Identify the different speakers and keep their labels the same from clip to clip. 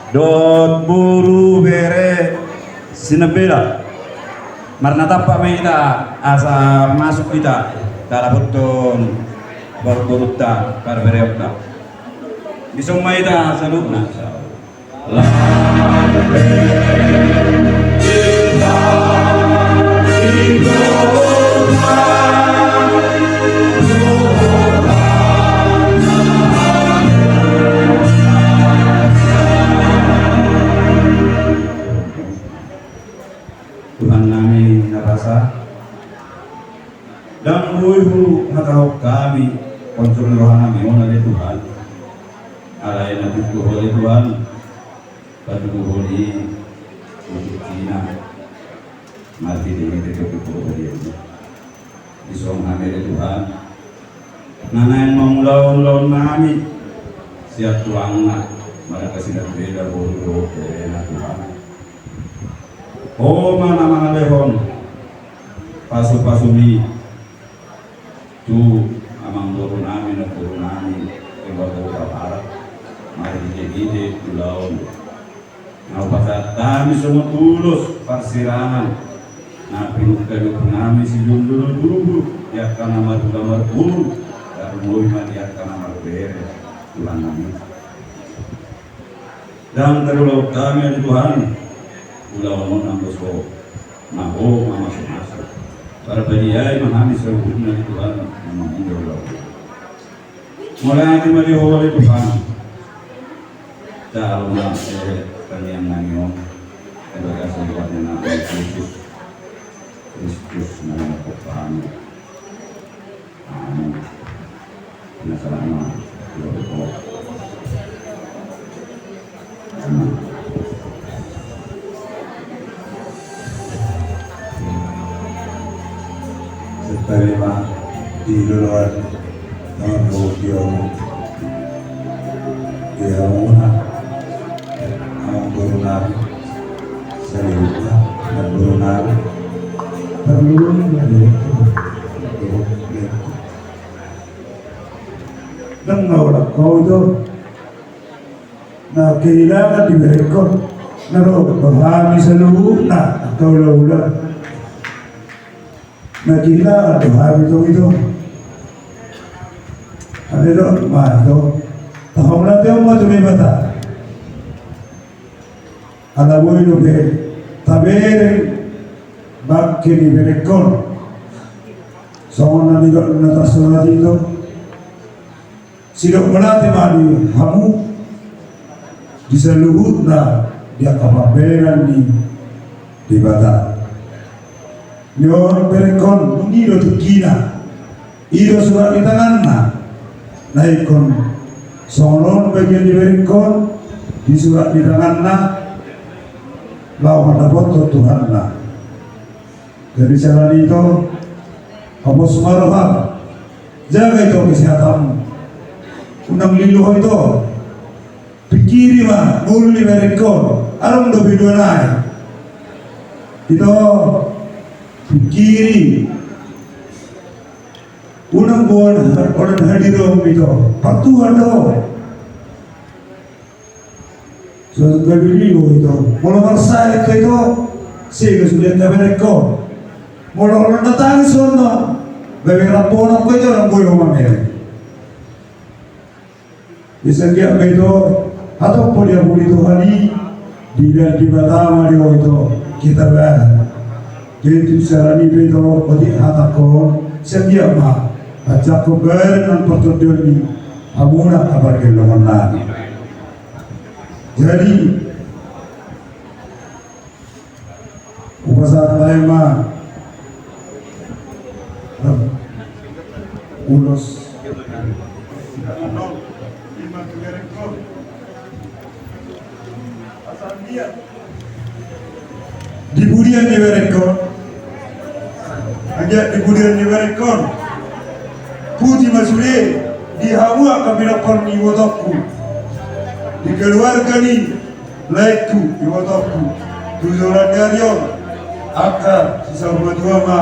Speaker 1: dot buru bere sinabela marna tappa meita asa masuk kita dalam beton baru berutta karbereota disomma ita salutna Tuhan kami narasa dan ulu hatau kami konsur rohani oleh Tuhan alai nabi oleh Tuhan pada boleh untuk Cina mati dengan tetap boleh disong kami Tuhan nanain mengulaun kami siap tuangna mereka siap beda bodoh kerana Tuhan. Oh mana lehon pasu-pasumi tu amang turunami keluarga barat mari ide pulau nah pasal kami semua tulus persirangan nah pinuk kami si dulu ya karena gambar bulu dan mulai ya karena bere Tuhan kami dan terlalu kami Tuhan ulah orang bosco, maho masuk. Para beliau memahami seluruhnya Tuhan memang ulah. Mulai dari oleh Tuhan, calon kalian nanyo, sebagai sebuahnya nama Kristus nama Tuhan. Amin. Nasalama, Tuhan. Amin.
Speaker 2: Terima di luar dengan buktian dia muna amang berunar seriusnya dan berunar perlu dari dan orang kau itu na kailangan diberekon na roh bahami sa loob na atau laulan nakita at habi ito ano doon ito tahong natin mo tumibata alam mo ito tabere bakit iberekon so na nito natasala dito sino mo natin mali hamu di sa luhut na dia kapaberan ni dibata Nyon berekon unido tukina ido surat di tanganna naikon sonon bagian di berekon di surat di tanganna lawan dapat Tuhanna dari cara itu apa sumaroha jaga itu kesehatan unang liluh itu pikiri mah mulu di berekon arang do bidonai itu kiri unang buwan orang hadirong itu patuhan do so gabilio itu mula marsay itu sige sulit na beneko mula orang datang sono gabi rapon ko itu orang buyo mamere isang kaya itu atau polia buli Tuhani di batama itu kita bah jadi sarani beto odi hatakon sedia ma ajak ko beran pertuduhan ni amuna kabar kelongan lagi jadi upasat lema ulos di budian di berekon aja di budian di berekon puji masule di hawa kabila korni wotokku di keluarga ni laiku di wotokku tujuran darion aka sisa berdua ma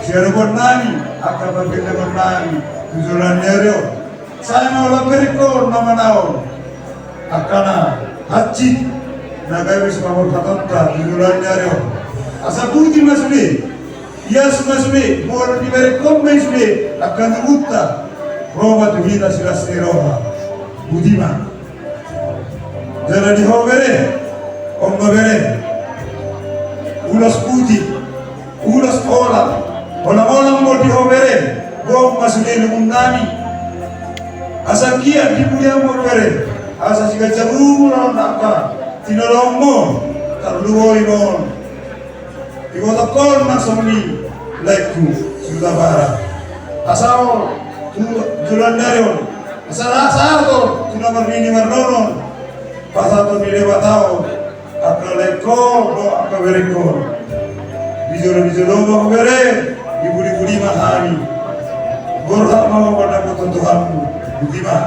Speaker 2: siapa bernani aka berbeda bernani tujuran darion saya mau berekon nama naon akana Haji nagai wis pamor katonta dilulan dario asa puti masuli yes masuli mor di mere komme masuli akan mutta Roma tuhita silas roha budima jana di hovere omma bere ulas puti ulas olam mo di hovere gom masuli lumunami asa kia di punya mo bere asa siga jarumuna naka tinolongmo tarluoy mon iwotakon masoni laiku sudah bara asao tulan darion asal to tuna marini marnonon pasato nile batao akaleko do akabereko bijolo mo bere ibuli mahani gorha mau pada Tuhanmu budiman.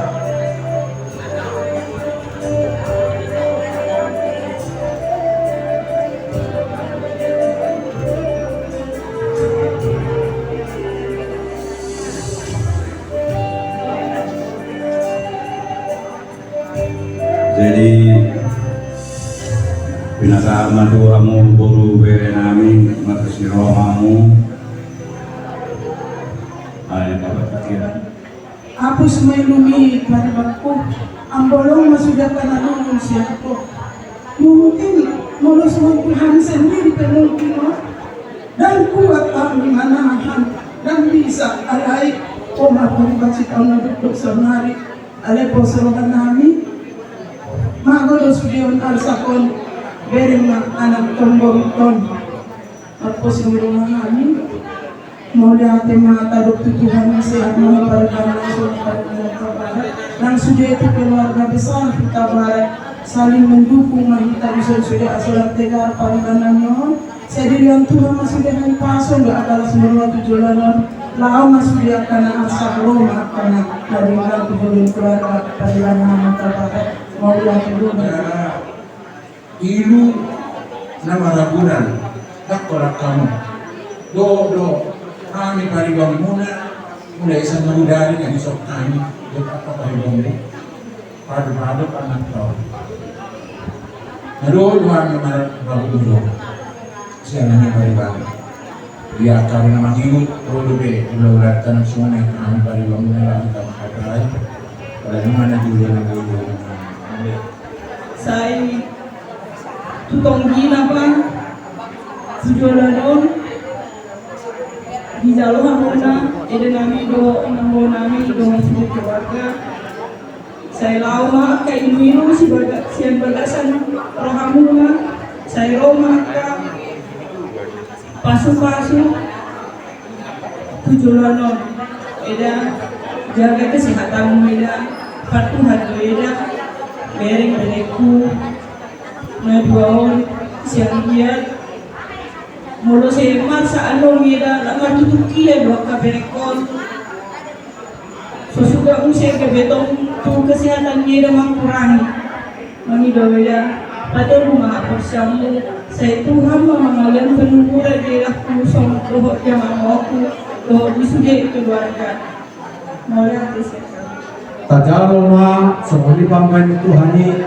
Speaker 1: Jadi binasa kamu buru bere nami matasi rohamu ayat dapat pikiran
Speaker 3: hapus melumi karibatku ambolong masudah kananun siapku mungkin mulus Tuhan sendiri penuh dan kuat ang manahan dan bisa alay o mapagpatsit ang nabukdok sa nari alay po sa mga nami magolos diyon alsakon bering na anak tombong-ton at po siguro mga namin muli ating mga talog-tutuhan na siya at mga paragana na sulat ng sudyete keluarga besar kita barat saling mendukung mahita bisa sudah asulat tegar paragana nyon saya diri ang Tuhan masih dengan pason doa adalah semua tujuan lao masih akan asa Roma karena dari tujuan keluarga paragana terbarat mau
Speaker 4: ilu na maragunan dakora kamu do kami paribang muna isang nagudari nga isok kami do apa paribang mo padu anak tao nado kami maragunan siya na paribang dia kami na mangingot rodo be ulawlatan ng sunay kami paribang muna lang kami kapray wala naman na dulo na dulo
Speaker 3: saya tutong gina pa sujolanon di jalur hamona ede nami do namo nami do masjid keluarga saya lama ke ilu si baga sian bagasan rohamuna saya roma ka pasu tujolanon eda jaga kesehatanmu eda patuhan eda bering beneku naduaon siang giat mulu semat sa ano mira langar tutuki ya dua kaberekon so suka usai ke betong tu kesehatan mira mangkurangi mami daweda pada rumah persamu saya Tuhan mengalir penungura daerah kusong dohok jaman waku dohok disude keluarga maulah kesehatan
Speaker 5: Tajaloma semuli pamain Tuhani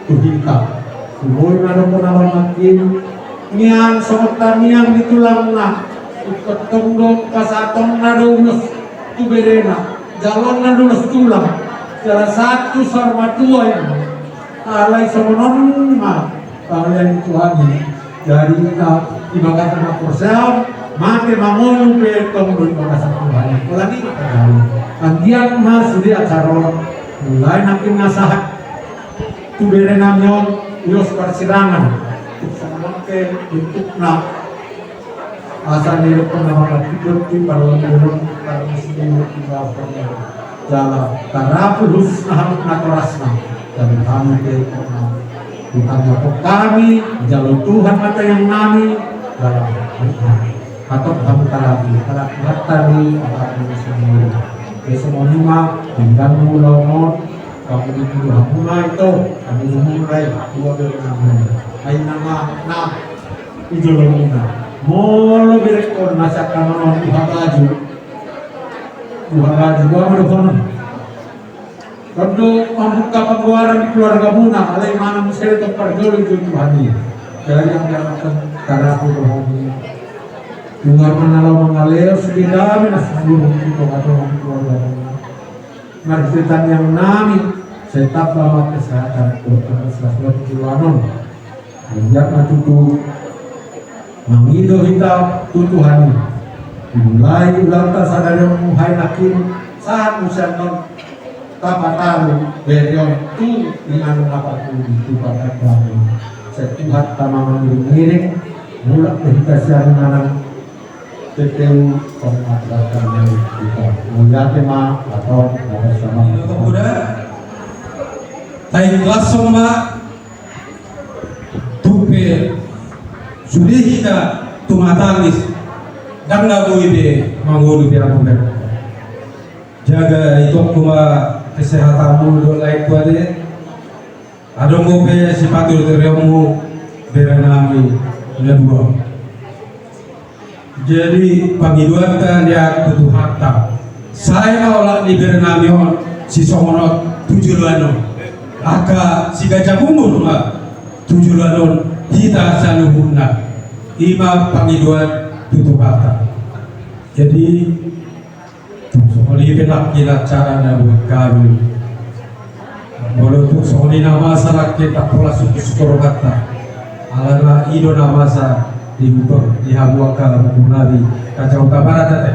Speaker 5: tuhita sumoy na rin po naman makin niyang sumata niyang ditulang na ikot tungdong kasatong na dunos tuberena jalon na dunos tulang salah satu sarmatuay alay sa monon ma kalian Tuhani dari kita ibagatan na porsyam mati mamulong petong doon makasatuhan wala di Andian mas di acara mulai nakin nasahat tubere namyon ios persirangan sama ke untuk na asal nilai penawar hidup di balon balon karena sini kita punya jalan tarapulus nahan nakorasna dan kami ke ditanya kami jalur Tuhan mata yang nami dalam atau kamu tarabi tarabi apa sendiri semua lima tinggal mulai kamu itu mulai itu kami mulai dua bulan ay nama itu lomina molo berekor nasa kamanon buhagaju gua merupakan untuk membuka pengeluaran di keluarga Muna, alai mana musel itu perjoli itu Tuhan ini. Jadi yang akan cara aku berhubung. Dengar menalau mengalir sekitar minus seluruh itu atau keluarga Muna. Marisitan yang nami, setap lama kesehatan untuk sesuatu tujuanon. Menjak matutu mengido hitam Tuhan ini. Mulai ulang sadar yang muhai nakin saat usia non tapataru berion tu dengan apa tu itu pada kami setiap tamaman miring mulak meditasi dengan TTU pengatakan yang kita mulia tema atau bersama
Speaker 6: muda tai kelas somba tupe sudah kita tumatalis dan lagu ide mangulu biar muda jaga itu kuma kesehatanmu do lain kuade adong gope sipatul teremu berenami ledua jadi pangiduan kan dia butuh harta saya mau di berenami on si songonot tujuan aka si gajah umur mah tujuan kita saluhuna ima pangiduan butuh harta jadi soalnya benak kita cara buat kami. Kalau tu soalnya nama masalah kita pola syukur kata. Alana ido nama masa diubah dihamuakan nabi kacau kabarat tadi.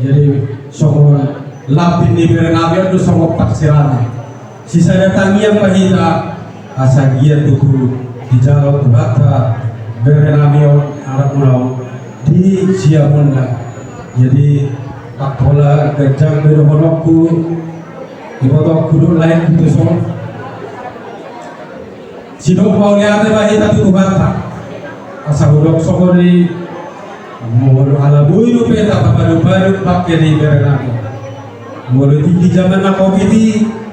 Speaker 6: Jadi soal lapin di berenami itu soal paksirana. Sisa datang yang bahida asal dia tuh di jalan kata berenami Arab Pulau di Siamunda. Jadi pola kerja berhormatku dibotok kudu lain itu soal sidok mau lihat bahaya tapi ubata asal udok sokori mau ala buiru peta baru pakai di berenang mau di zaman covid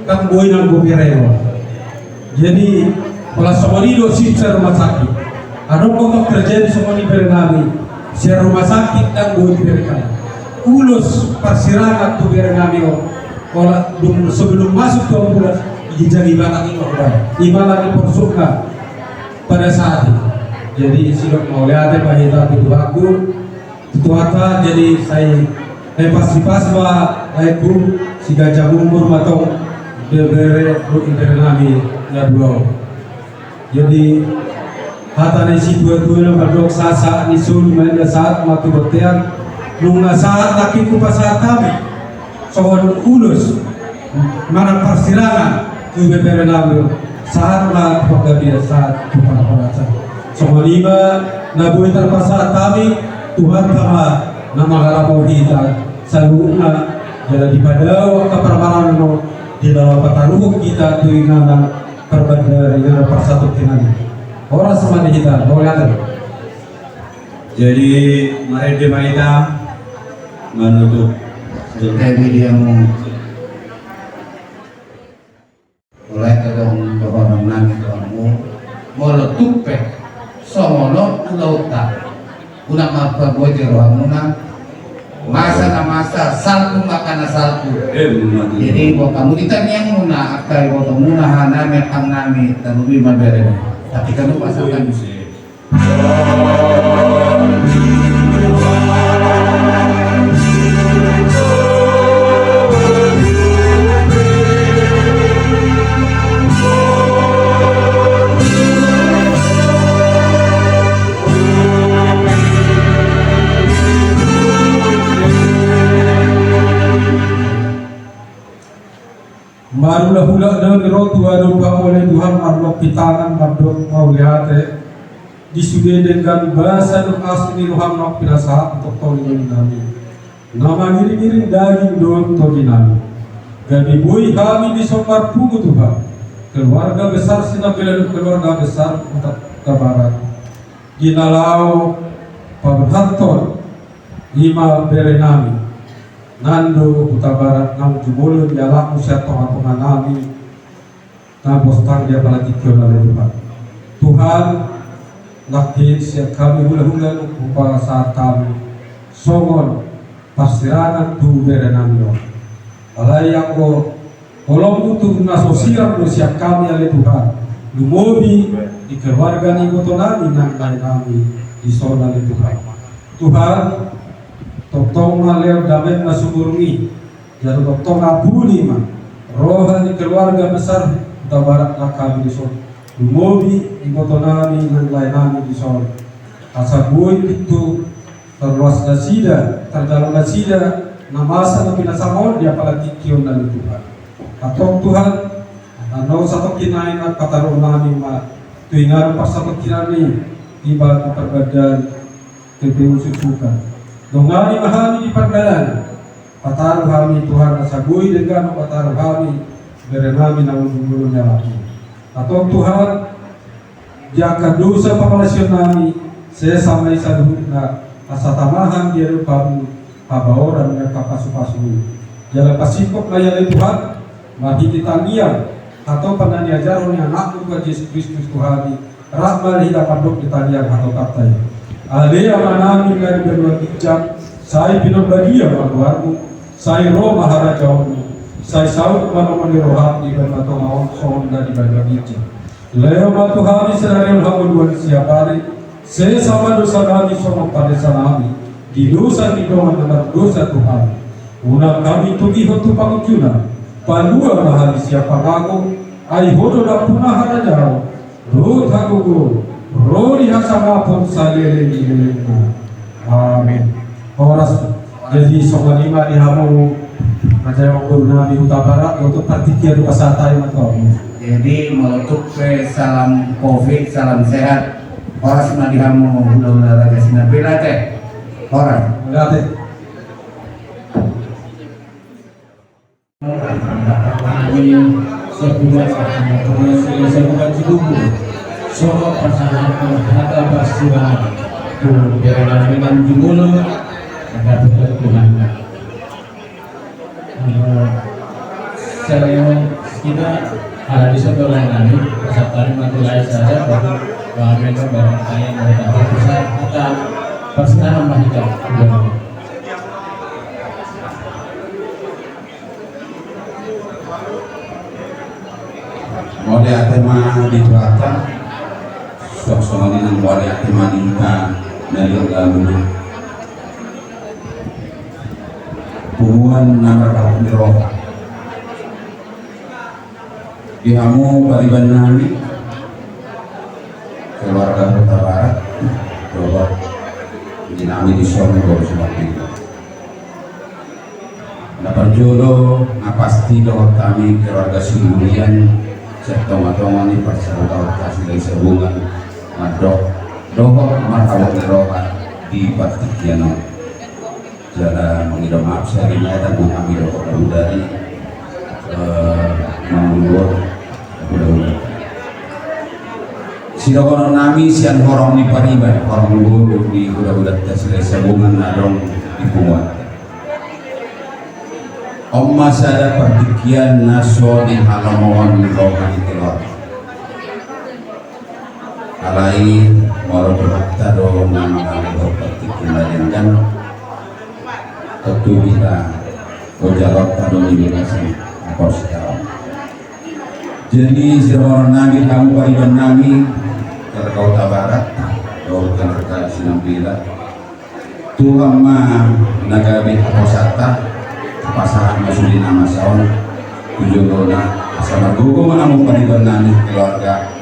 Speaker 6: kan boy nang bopireo jadi pola sokori do sipser rumah sakit ada kotok kerja di sokori berenang si rumah sakit kan boy berenang ulus persirangan tu berenami kalau sebelum masuk ke ambulans dijadi batang ima lagi persukka pada saat itu jadi sidok mau lihat bahita itu aku itu apa jadi saya pas aku si gajah umur atau bebere berenami ya dua jadi hata nasi dua berdok sasa nisul main saat mati bertian nunggu saat laki ku pasal kami soal ulus mana persirangan tu berenang saat lah pada dia saat kita merasa soal lima nabu terpasal kami Tuhan kama nama garamu kita saluna jadi pada waktu permaran di dalam pertarungan kita tu ingatan perbandar ingatan persatu kenali orang sama kita boleh
Speaker 1: Jadi mari kita menutup
Speaker 7: video mulai kedong dohonong nami dohonmu meletup somono lauta una mapa boje rohamuna masa na masa salku makana salku jadi buat kamu ditanya yang muna akai buat muna hanami ang nami tanubi mabere tapi kamu pasalkan
Speaker 6: Marulah hula dan rotu adu oleh Tuhan makhluk pitangan makhluk mauliate disude dengan bahasa dan asli Tuhan nak pirasa untuk tolong kami. Nama ngiring daging don tolong kami boy kami di sopar pugu Tuhan. Keluarga besar sinapiladu keluarga besar untuk ke barat. Ginalau Pabhanton lima berenami. Nando Kuta Barat nang jumulun jalak usia toha nami na bostang dia palagi kion oleh Tuhan. Tuhan laki siap kami hula-hula upah saat kami songon persirangan tu berenamio. Alai yang ko Tolong untuk nasosiran siap kami oleh Tuhan. Lumobi di keluarga ni kotonami nang kami di zona oleh Tuhan. Tuhan, totong maleo damai nasumurungi. Jadi totong abuli ma. Rohan di keluarga besar tabarak kami di zona. Lumobi di kotonami nang kami di zona. Asabui itu terluas nasida, terdalam nasida, namasa na pinasamon dia palagi kion dari Tuhan. Atau Tuhan, ano satu kinain at pataron namin tuingan pa satu kinani iba at perbadan TPU susukan. Dongani mahami di pergalan, pataruh kami Tuhan nasagui dengan pataruh kami berenami na ujung laki. Atau Tuhan, jaka dosa pamalasyon nami, saya sampai sa luhut na asatamahan dia kami pabaoran na kapasu-pasu. Jalan pasipok na yan Tuhan, mahititan niya atau pernah diajaron yang anak bukan Yesus Kristus Tuhan rahmat hidup pandok di talian atau katai alea manami dari berdua bijak saya pinobbadia maluarmu saya roh maharajamu saya saud manomani rohani berbato maon sohon dari berdua bijak leo batu hari senarion hamuduan siapari saya sama dosa kami sama pada salami di dosa di dosa Tuhan unang kami tugi hotu pangujuna Pandua mahali siapa ngaku ai hodo da punah hara jauh roh thagugo roh dihasama pun salele dilena amin horas jadi sobat lima dihamu macam waktu Nabi Utabara untuk partikia duka satai atau
Speaker 7: Jadi meletup ke salam covid, salam sehat. Horas madihamu udah raga sinabila teh. Horas.
Speaker 6: berarti
Speaker 5: sebulan sebulan cidumu solo pasangan ada pastilah berjalan dengan jumlah ada Tuhan. Saya kita ada di sebelah kami peserta matulai saja bahwa mereka barang kaya mereka bisa ada persenan mahita.
Speaker 1: Mode atema di belakang sok-sok ini nang mode atema ningka dari lalu hubungan nomor kahok di roka dihamu bariban nami keluarga Kota Barat coba dinami di Solo baru seperti itu dapat jodoh pasti doa kami keluarga Sindulian setong-tong ini persaudara kasih dari sehubungan madok dohok marhawat roha di Patikiano jalan mengidam maaf saya dan mengambil dohok dari menggulur udah sidokono nami sian horong di pariban horong guru di udah kasih dari sehubungan adong di Punguat Oma saya perdikian naso di halaman rohani telur. Alai moro berkata do nama kami perdikian lain kan. Tentu kita berjalok kado di Indonesia apa sekarang. Jadi seorang nabi kamu pariban nami ke Kota Barat, do ke Sinampila. Tuhan mah nagabi aposata. Pasangan masuli nama saon tujuh dona sama gugu menamu paniban nani keluarga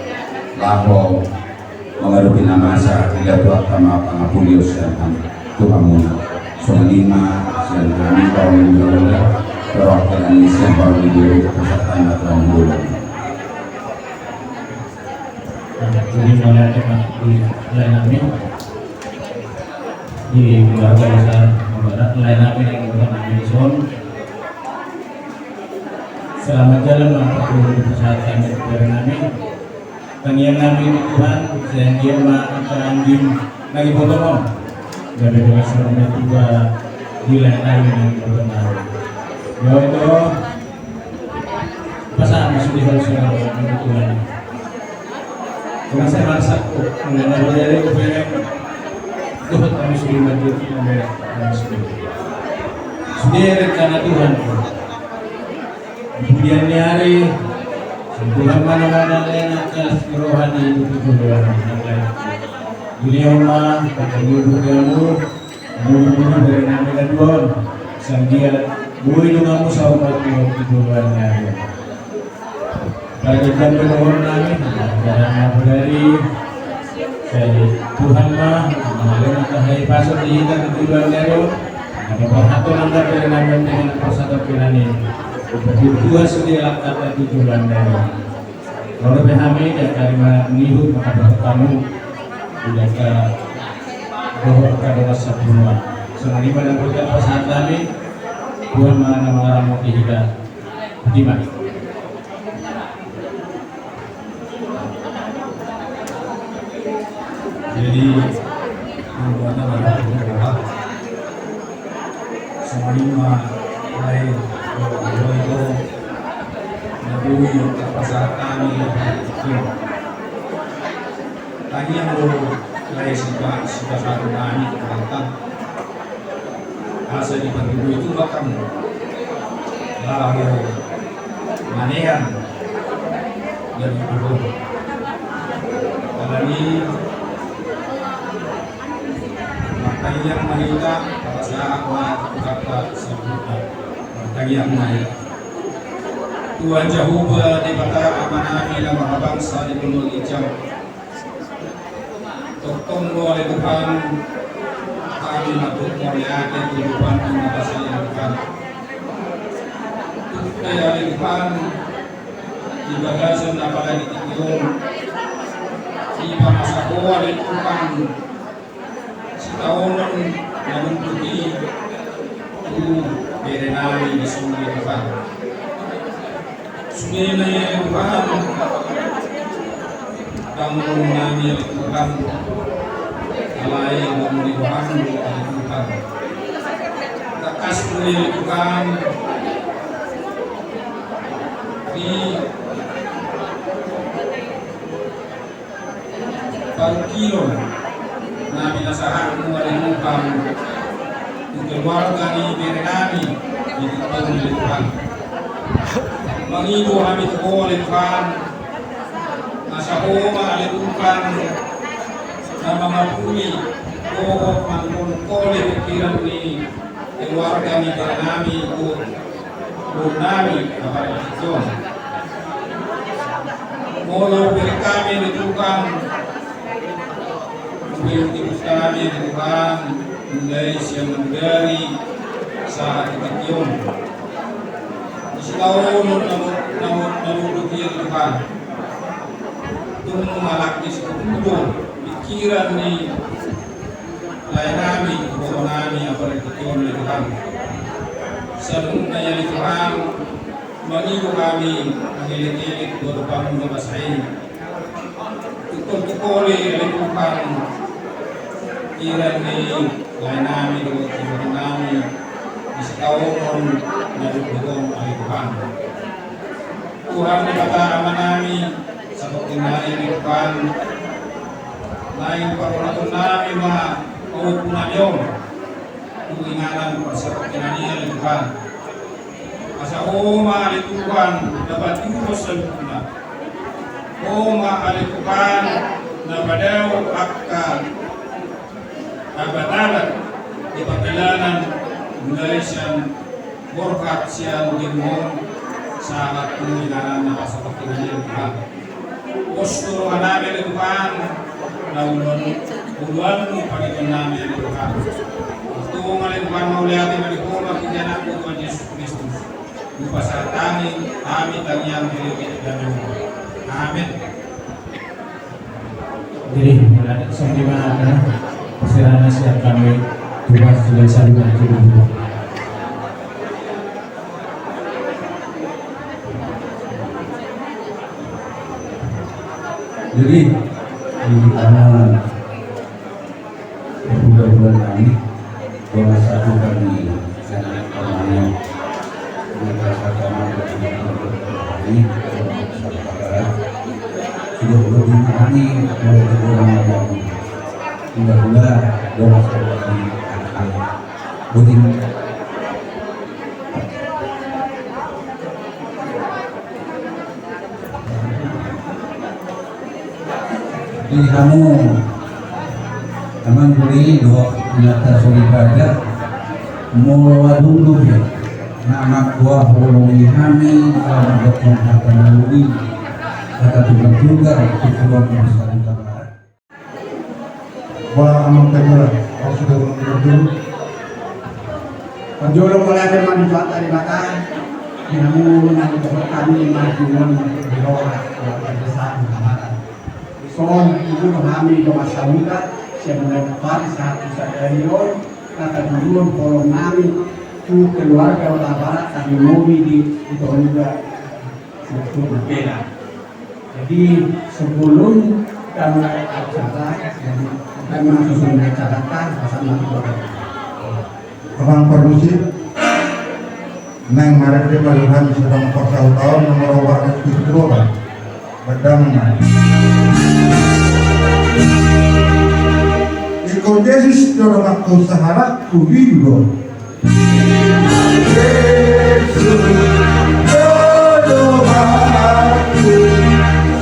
Speaker 1: laho mengadupi nama asa tiga tua kama pangapulio siang Tuhan muna soal lima siang kami kaum muda perwakilan siang kaum muda peserta atau muda
Speaker 5: Jadi mulai dekat di lain kami di keluarga besar Barat lain kami yang kita kami son. Selamat jalan untuk pesawat kami dari kami. Pengian kami Tuhan, saya dia akan lagi potong. Dari selama juga di lain kami yang potong. Ya itu pasangan masih di dalam Tuhan. Karena saya merasa mengenai dari kepengen Tuhan kami sudah mati sudah rencana Tuhan.
Speaker 6: kemudian hari Tuhan mana-mana lain atas rohani itu Tuhan yang lain. Dunia rumah, ketemu kamu, mulu-mulu dari nama dan Tuhan. Sandia, buih kamu sahabat Tuhan ya. Bagi kami mohon kami, jangan dari saya Tuhan mah, mengalir kahai pasal dihitan Tuhan Nero, ada perhatuan dari nama dengan persatu pilani. Tuhan sudah kata Tuhan Nero. Kalau kami dan kalimat nihu maka bertemu tidak ke doa kepada semua. Senang ibadah berkat pasangan kami, Tuhan mana orang mau hidup tiba. Jadi membuatnya berdoa semua lain itu nabui pasal kami lagi yang lain sudah satu kami terangkan asal di berdua itu bahkan lalu manehan dari dulu karena ini yang mereka saat kata sebutkan yang lain Tuhan Jehovah di batara amanah ila mahabangsa di bulul ijam tokong oleh Tuhan kami nabut moriate kehidupan inovasi yang Tuhan kaya Tuhan ibadah senapa di tikion iba masakoa di Tuhan tahunan namun pergi itu berenai di sungai Tuhan. Sungai yang Tuhan bangun nami Tuhan alai bangun Tuhan Tuhan takas Tuhan di paru kilo nabi nasahan mengumumkan keluarga di Berenami di tahun depan. Mengibu kami oleh Tuhan, nasahoma oleh Tuhan, nama mapuli, kohok mangkon oleh pikiran ini keluarga di Berenami itu Burnami apa itu? Molo kami di Tuhan. Mungkin kami di Tuhan mulai siang dari saat kecil. Setahun namun dia di Tuhan. Tunggu malaki sepuluh pikiran ni lain kami, kami apa kecil di Tuhan. Sebenarnya yang di Tuhan mengibu kami mengilik-ilik berbangun berbasain. Tukul-tukul oleh Tuhan. Kira ni lain kami dengan kami di setahun dari Tuhan oleh Tuhan. Tuhan berkata aman kami seperti nari di Tuhan. Lain perbuatan kami mah kehukuman yom. Keinginan seperti nari di Tuhan. Asa oma di Tuhan dapat diurus sempurna. Oma di Tuhan dapat akan abad-abad di perjalanan mulai siang borkat siang dimon saat pengilaran apa seperti ini Tuhan. Postur anami Tuhan laulun uluanmu pada nami Tuhan. Itu mengalih Tuhan mau lihat dari rumah kijana Tuhan Yesus Kristus. Lupa saat kami tangian diri dan amin.
Speaker 5: Jadi sampai mana persiapan siap kami Tuhan sudah saluran dulu.
Speaker 1: Jadi di tangan bulan-bulan kami bahwa satu kali anak orangnya mereka kami ini sudah lebih kami mulai orang yang mudah-mudahan doa seperti anak-anak.
Speaker 4: Di kamu Aman beli do nyata solidaridad mula dulu ya. Nama gua hulungi kami kalau dokter akan melalui kata juga untuk keluar dari Barat.
Speaker 2: Wah, amang kamera. Aku sudah menunggu.
Speaker 5: Panjolo ko lang naman ito at alibatan. Pinamulunan ito kami majuan di Rora o Pagdasaan ng Kamara. So, ibu kami ito masamulat siya mulai napari sa ating sa Darion nakaduluan kolong namin to keluarga Kota Barat kami mobi di ito juga sebetulnya beda. Jadi sebelum kami acara kami langsung mencatatkan bersama itu.
Speaker 2: Abang Perlusi nang marake paluhan sedang pasal tahun nomor warga Kuturoba Badang Iko Yesus dorong aku saharat kubido Yesus dorong aku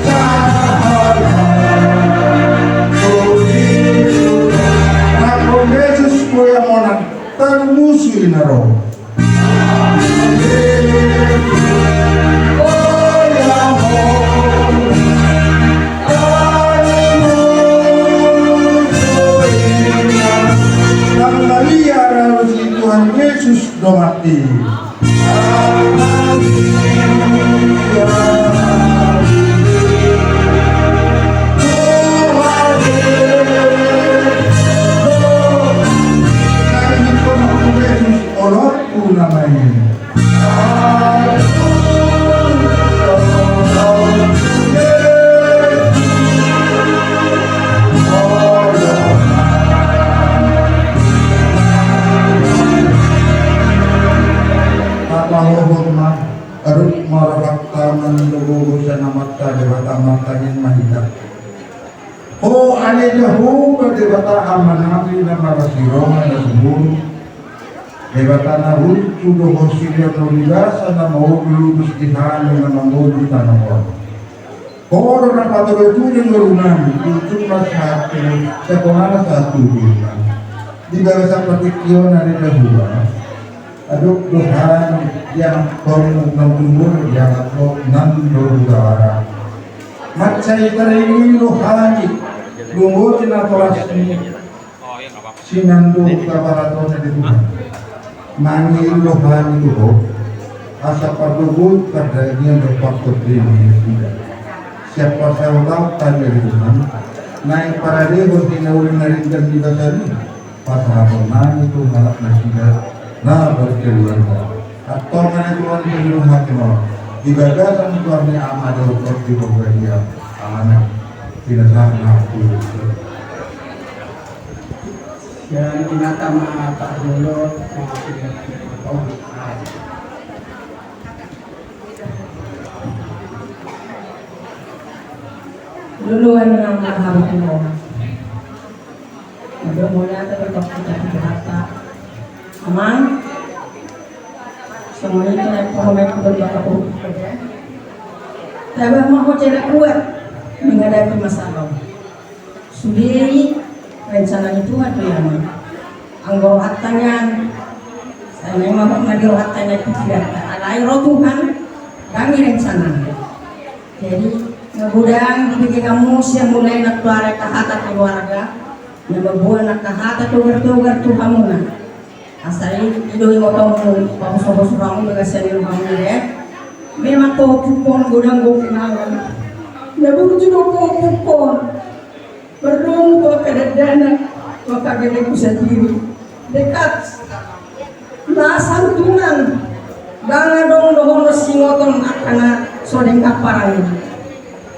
Speaker 2: saharat kubido Ako Yesus kuya monan termusuh inaro. Tuhan Yesus domati. Arut marakta menunggu sanamata dewata matanya mahida. Oh ane jahu ke dewata amanami nama rasiroma na subun. Dewata na hulcu doho sirya nolidasa na mauludus dihani na mamudu tanamon. Koro na patuloy tuloy ngalunami itu masyate sa kumana sa tuloy. Di dalam sa patikyo na rin na aduk Tuhan yang komu nangumur yang aku nandur udara macai teringin rohani lumur tina tolasni sinandu kabaratona di Tuhan mangi rohani itu asa padubut pada yang berpakut diri siapa saya tahu tanda di Tuhan naik para dewa tina ulin narindan di dasari pasal nani itu malak nasihat nah berkeluarga atau mana Tuhan sebelum hati mau ibadatan Tuhan yang amat dokter di bawah dia amanah tidak sama aku
Speaker 5: Dan tinatama Pak Dolo
Speaker 8: duluan ng mahal ko. Mula terbentuk kita kata, Amang, semuanya itu naik promek berbakar kerja. Tapi mau cewek kuat menghadapi masalah. Sudiri rencananya Tuhan tuh yang anggol hatanya, saya memang ngadil hatanya pikiran. Alai roh Tuhan, kami rencana. Jadi ngegodang bikin kamu yang mulai nak keluar ke hata keluarga, ngebuat nak ke hata keluar Tuhan muna. Asal itu yang ngotong bagus-bagus kamu dengan senior kamu ya. Memang tuh kupon godang gue kenalan. Ya bukan juga kupon. Berdong tua kedadana, tua kagedeku sendiri. Dekat. Nah santunan. Banga dong dohon singotong akana sodeng kaparan.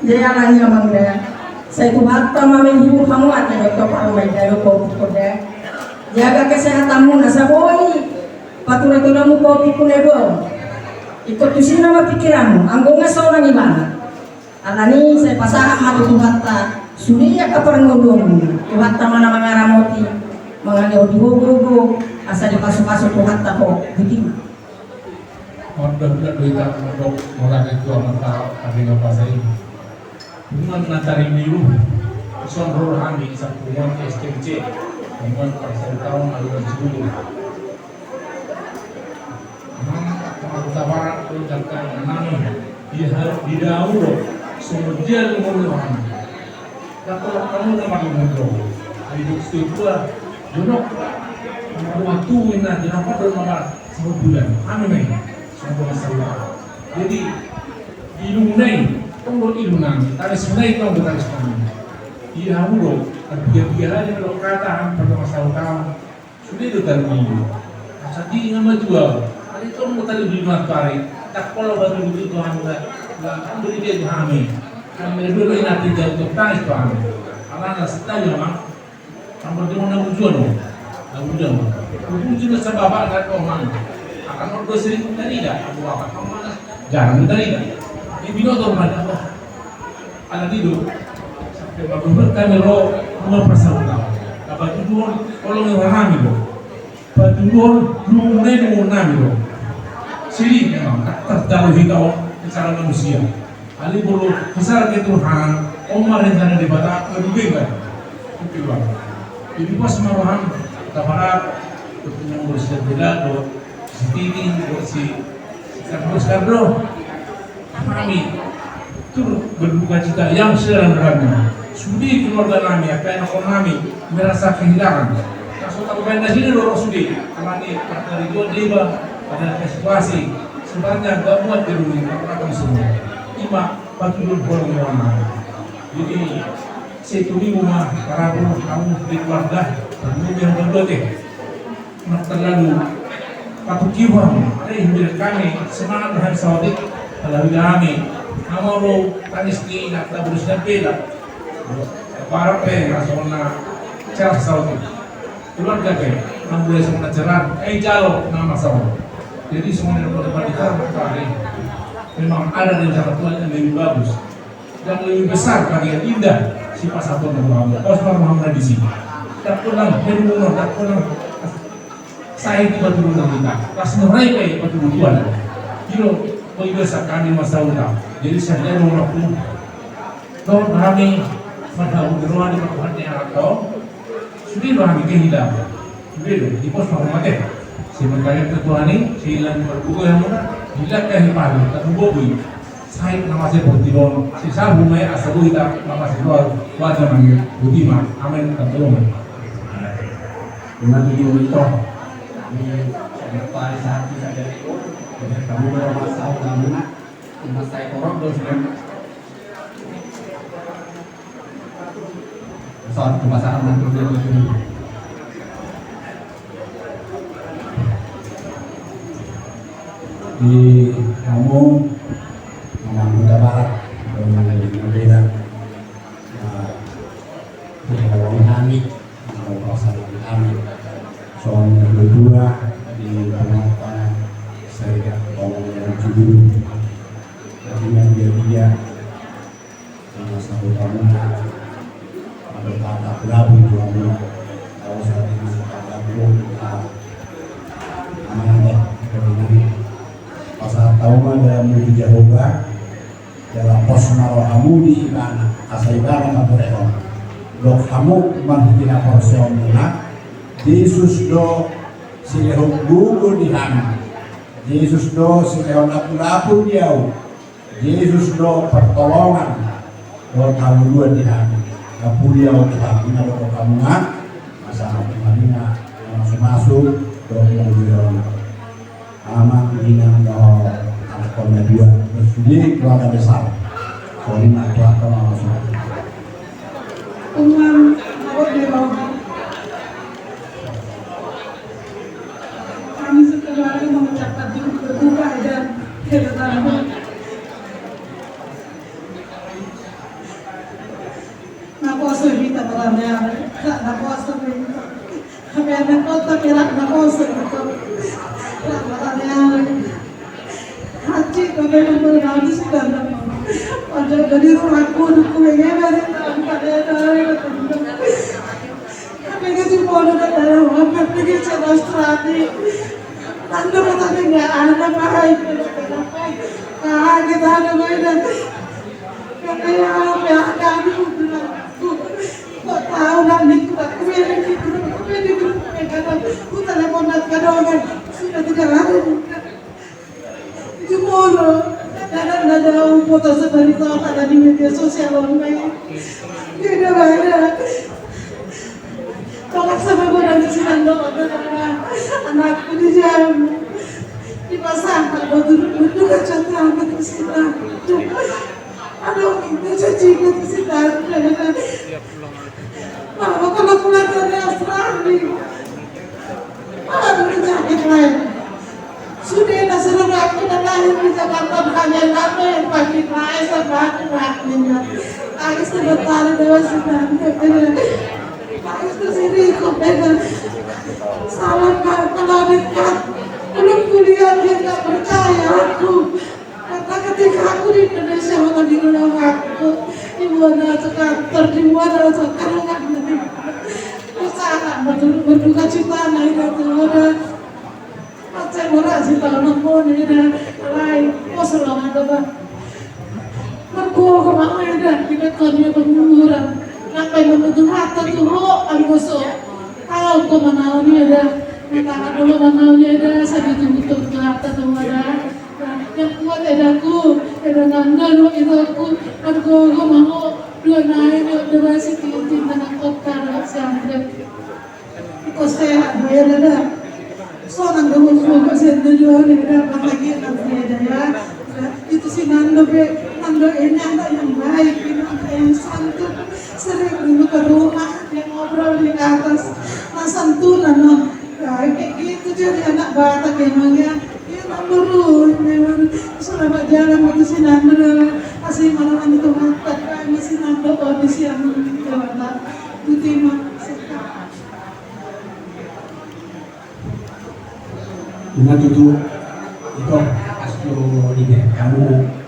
Speaker 8: Jayalannya mangga. Saya tuh harta mami ibu kamu ada dokter paramai dari kupon deh. Jaga kesehatanmu nasaboy patuloy-tuloy mo kopi kunebo ikut tusin nama pikiranmu anggo nga sa orang ibana alani saya pasaha matutuhatta suliya ka parang ngulong tuhatta mana mga ramoti mga liho-liho asa di pasok-pasok tuhatta ko bikin
Speaker 4: Order duitan untuk orang itu amat tahu ada apa saya. Bukan mencari niru, Isang rohani isang pertemuan STMC pertemuan pada tahun aliran Cibubur. Kota Barat mengucapkan nama di dahulu semudian mengulang. Dan kalau kamu nama mengulang, hidup setua jodoh waktu ini kenapa bermalam sama bulan aneh sama masalah. Jadi ilunai tunggu ilunang tadi sunai tunggu tadi sunai. Iya dulu, tiga hari kalau kata pada masalah tahun sudah itu terlalu. Asal di nama jual, hari itu mau tadi di luar tarik. Tak kalau baru itu Tuhan nggak beri dia Tuhan kami dulu ini nanti jauh untuk tarik Tuhan. Anak setelah memang, kamu dia mau nabung jual dong, nabung jual. Nabung jual sebab apa kan orang akan orang sering dari dah, aku apa kamu jarang dari dah. Ini bino tuh mana apa? Anak itu. Bagaimana kami roh rumah persaudaraan. Dapat tujuan kalau ngerami loh. Tujuan lumai nami loh. Sini memang terjauh hitau secara manusia. Ali bolu besar ke Tuhan. Omar rencana di bata lebih kan. Kedua. Jadi pas maruhan taparat yang bersih bela do siti si Kardo. Kami tur berduka cita yang sederhana. Sudi keluarga kami, apa yang kami merasa kehilangan. Kasus tak main di sini dorong sudi. Kami dari dua dewa pada situasi sebenarnya gak buat di rumah apa semua. Ima batu dulu bolong mana. Jadi satu minggu mah para kamu di keluarga kamu yang berdua deh. Nak terlalu patut kiwam. Hidup kami semangat hari Saudi. Kalau kami amaro tanis ni nak berusaha bela. Para pe rasona cerah Saudi keluarga pe nang boleh semua cerah jalo nama Saudi. Jadi semuanya dapat dikatakan memang ada rencana Tuhan yang lebih bagus dan lebih besar bagian indah si pasatun Muhammad Osman Muhammad di sini. Tak pulang berumur tak pulang saya tiba turun kita pas nurai pe betul Tuhan kilo biasa kami masalah. Jadi saya mau waktu Tuhan kami pada urusan di perkuatnya atau sudah kami kehilangan. Sudah di pos penghormatan. Sementara ketua ini silang berbuku yang mana dilakukan palu tak boboi. Saya nama saya Buktiron. Sisa rumah asal kita nama saya wajah manggil Budiman. Amin dan tolong. Dengan video itu di beberapa saat kita dari kamu bermasalah kamu nak saya korok dosen. Soal kebasahan dan kerja
Speaker 5: di kamu Kota Barat berbeda di Hawang Kami atau kawasan kami soal yang kedua di pengawasan Serikat Kawasan Cibubur dengan dia sama satu tahun ada kata berlabuh dua kawasan ini kata berlabuh amanah kebenaran pasal tahun dalam menuju Jehovah dalam pos naruh kamu di mana asal ibarat atau rekor dok kamu menghina porsion mana Yesus do silehok gugur di sana Yesus do silehok lapu-lapu jauh Yesus do pertolongan do kamu dua di sana kapulia untuk kamu naruh kamu nggak masalah kemana masuk do mau aman inang do anak kona dua sendiri keluarga besar soalnya keluarga langsung
Speaker 3: Umam awak dewa kami sekeluarga mengucapkan turut berduka dan kehilangan nakoso kita beranda tak nakoso kita kami anak kota kirak nakoso kita tak beranda hati kami berada sedang pada dari rumahku aku ingin ada pada dari kami kerja bodoh dari rumah kami kerja demonstrasi tanda tanda nggak ada bahaya kita ada mainan kami yang kami tahu nanti aku bilang gitu, aku bilang gitu, karena aku telepon kadang sudah tidak ada. Jumoro, ada foto seperti itu ada di media sosial online. Tidak ada. Kalau sama gue nanti sinando anakku di jam dipasang kalau duduk kacau anak di situ. Aduh, ini cuci ke situ. Mama kalau pulang dari Australia, aduh sakit lain. Sudah nasrul aku dan lahir di Jakarta hanya lama pagi naik sampai rakyatnya. Aku sudah tahu dewa sudah. Aku sendiri kok dengan salah kalau dekat belum kuliah dia nggak percaya aku. Karena ketika aku di Indonesia makan di rumah aku, di mana kantor, di mana sekarang usaha berduka cita naik itu ada macam orang sih kalau nombor ini ada lain, kosong ada apa? Aku kemana ada kita kerja pengurusan, ngapain menutup mata tuh aku so, kalau kemana ini ada, minta dulu mana ini ada, saya tutup mata tuh ada. Yang kuat edaku, edangan dulu itu aku mau dua naik dua masih tinggi tanah kota sampai itu sehat bayar ada soalnya nggak mau masih tujuan ada apa lagi nanti ada ya itu si nando ini anak yang baik ini anak yang santun sering dulu ke rumah dia ngobrol di atas santunan kayak gitu jadi anak Batak emangnya menurut memang selama jalan waktu sinanda asli malam itu mata kami sinanda kondisi yang terbatas tutima
Speaker 5: Dengan itu aslo lihat kamu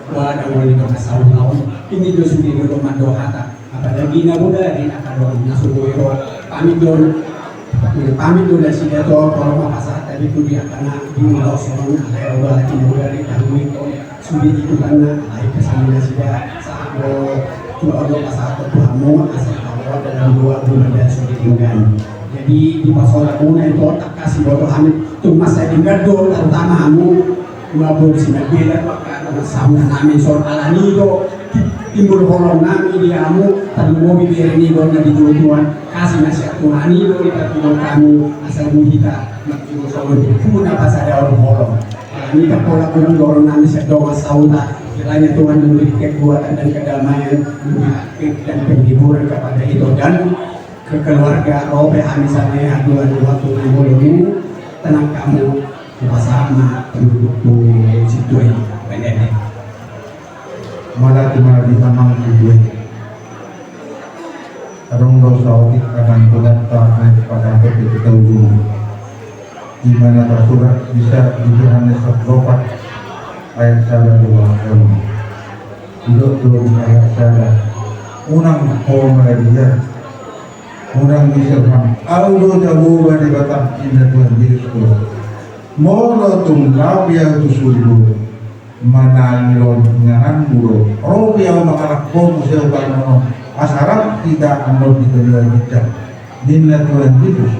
Speaker 5: wala wali dong tahun ini do sudah do mandohata apalagi na muda di akadon nasuboyo pamit dulu sih dia tuh kalau pasar tadi tuh dia karena di mulau sorong ada orang lagi muda di tahun itu sudah itu karena naik ke sana sih dia saat tuh orang pasar tuh kamu asal awal dalam 2 bulan dan sudah tinggal jadi di pasar kuna itu tak kasih bodohan tuh masa di gado terutama kamu 29 bulan karena sama namin soal alani itu timbul holong nami diamu tadi mobil ini dona di tuan kasih nasihat Tuhan itu kita timbul kamu asal muhita timbul solo di puna pas ada orang holong ini kan pola kurang dorong nami sedang sauta kiranya Tuhan memberi kekuatan dan kedamaian dan penghiburan kepada itu dan ke keluarga robe misalnya aduan waktu timbul tenang kamu bersama penduduk situ ini benar
Speaker 2: malah cuma di amang gue arung dosa akan Tuhan taat pada kita ujung di mana tersurat bisa di Yohanes 4 ayat 1 hidup dulu ayat 1 unang dia unang diserham audo jauh dari batang indah Tuhan Yesus molo tunggal biar tusul manalon ngaran buro robi yang mengarak bom museo kanono asarap tidak anol diterima hijab dinna Tuhan Yesus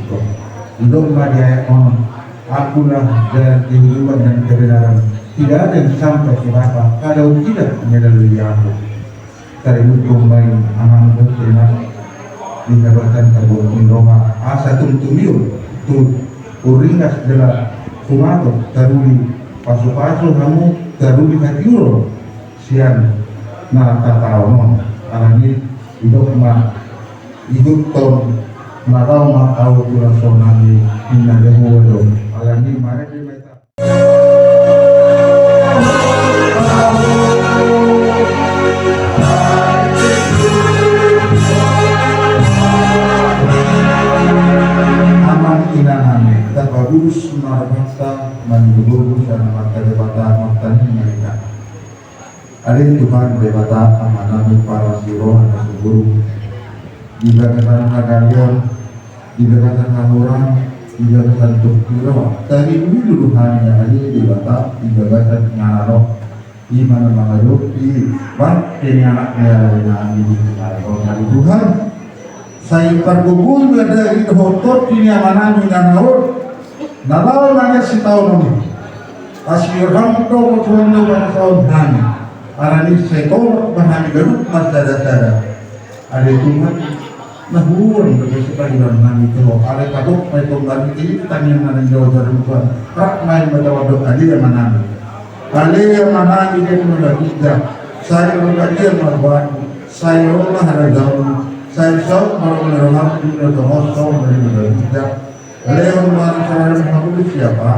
Speaker 2: hidup madia on akulah jalan kehidupan dan kebenaran tidak ada yang sampai kenapa kalau tidak melalui aku dari hukum main aman berterima di jabatan kabun Roma asa tumtumiu tu uringas dela kumato taruli pasu-pasu kamu daruli hatiuro sian na tataonon alani hidup ton marau matau tulang sonani inna dehuodo alani mare de meta aman inaname tabagurus marbata mandugur dan mata debata matani mereka alin Tuhan debata amanami para siro anak guru di belakang kalian di belakang orang di belakang tukiro tadi dulu hanya alin debata di belakang ngarano di mana mengajuk di bang ini anaknya dengan ini dari Tuhan
Speaker 9: Saya pergubul beda itu hotot ini amanah minanau. Nalal mana si tahun ini. Asyir ham to betul pada tahun ini. Arani sekor bahani garut mas dada. Ada tuman nahuan bagi sepanjang nami itu. Ada kadok mai tonggal itu tanya mana jauh dari tuan. Rak mai berdoa kali yang mana. Kali yang mana ini mulai kita. Saya berkaji marwan. Saya Allah haragaun. Saya sok malam meraham dunia terhosong dari mulai kita. Leon mana saya siapa?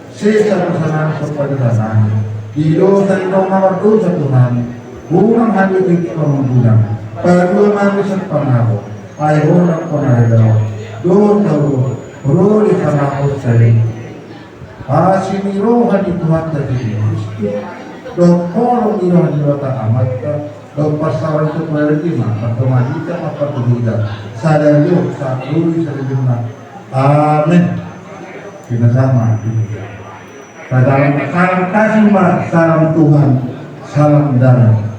Speaker 9: Saya sana seperti sana. Iyo dari nomor itu satu hari. Bukan hanya itu pengunjung. Kedua manusia pengaruh. Ayo orang pengaruh. Dua tahu. Roh di sana usai. Asini roh di Tuhan tadi. Doktor di roh di otak amat. Dok pasal itu menerima atau majika apa tidak. Sadar yuk satu sadar. Amin. Kita sama. Salam kasih Mbak, salam Tuhan, salam darah.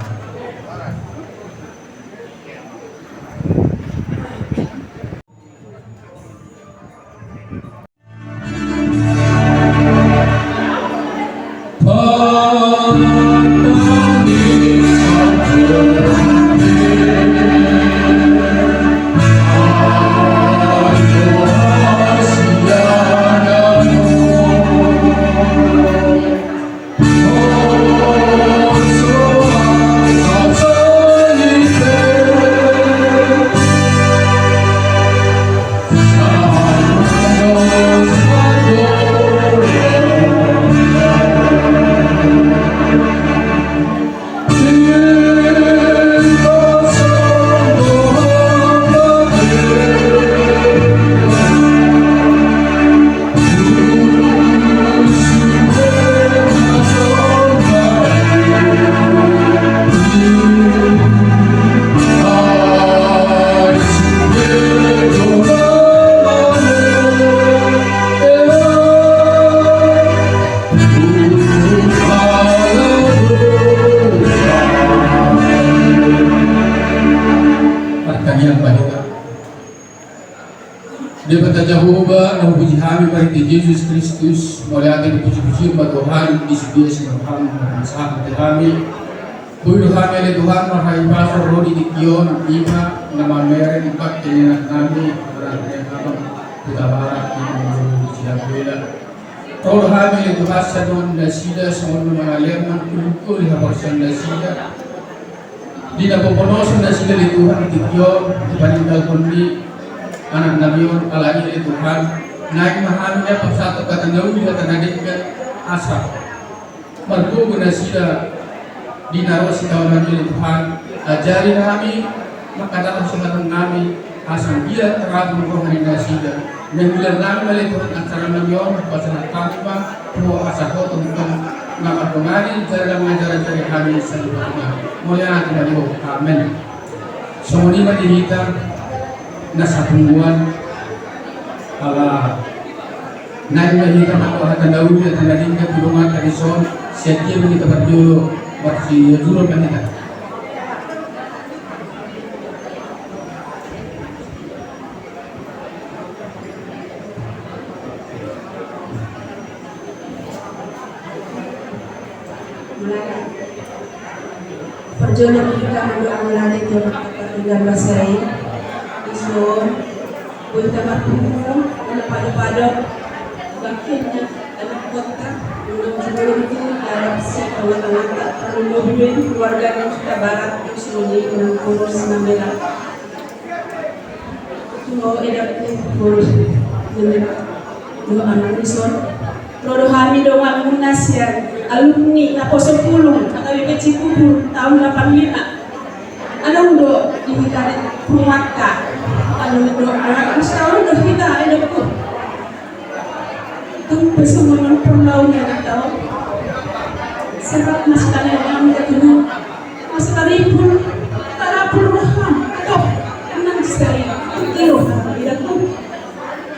Speaker 10: Daripada Jehovah na puji kami pada Yesus Kristus, mulai akan puji-puji pada Tuhan di sedia Tuhan sahabat kami. Puji kami oleh Tuhan marhai pastor Rodi di Kion Ima nama merah empat kenyang kami berada abang kita barat di Ciabuela. Puji kami oleh Tuhan sadon dasida semua mengalir kulukul habarsan dasida. Di dalam ponosan dasida di Tuhan di Kion di paninggal kondi anak nabion alani oleh Tuhan naik mahamnya persatu kata nabi kata nadikkan asap mergo nasida dinarosi tahun nabi oleh Tuhan ajari kami maka dalam sebatang kami asal dia terabun rohani nasida dan kami oleh Tuhan antara nabion pasal kami pak pro asal kau tentang nama pengani cara mengajar kami selanjutnya mulai nanti nabion amin semuanya dihitam nasa tungguan ala naik lagi kita akan Daud dan tadi kita tulungan dari son setiap kita berdua waktu jurul kita
Speaker 8: perjuangan kita mendoa melalui dengan bahasa so, kita berkumpul pada bakitnya anak kota sebelum itu dalam sekolah-kolah perlu keluarga yang sudah barat yang sunyi dengan kurus namanya mau edaknya kurus dengan dua anakison Rodo kami doang munasya alumni apa 10 atau kecil tahun 85 anong do kita Purwaka ano do anak setahun do kita ada ko tung pesuman perlawan na tao sarap mas kanang dito mas karipun tarapul raham to nang say tiro ida ko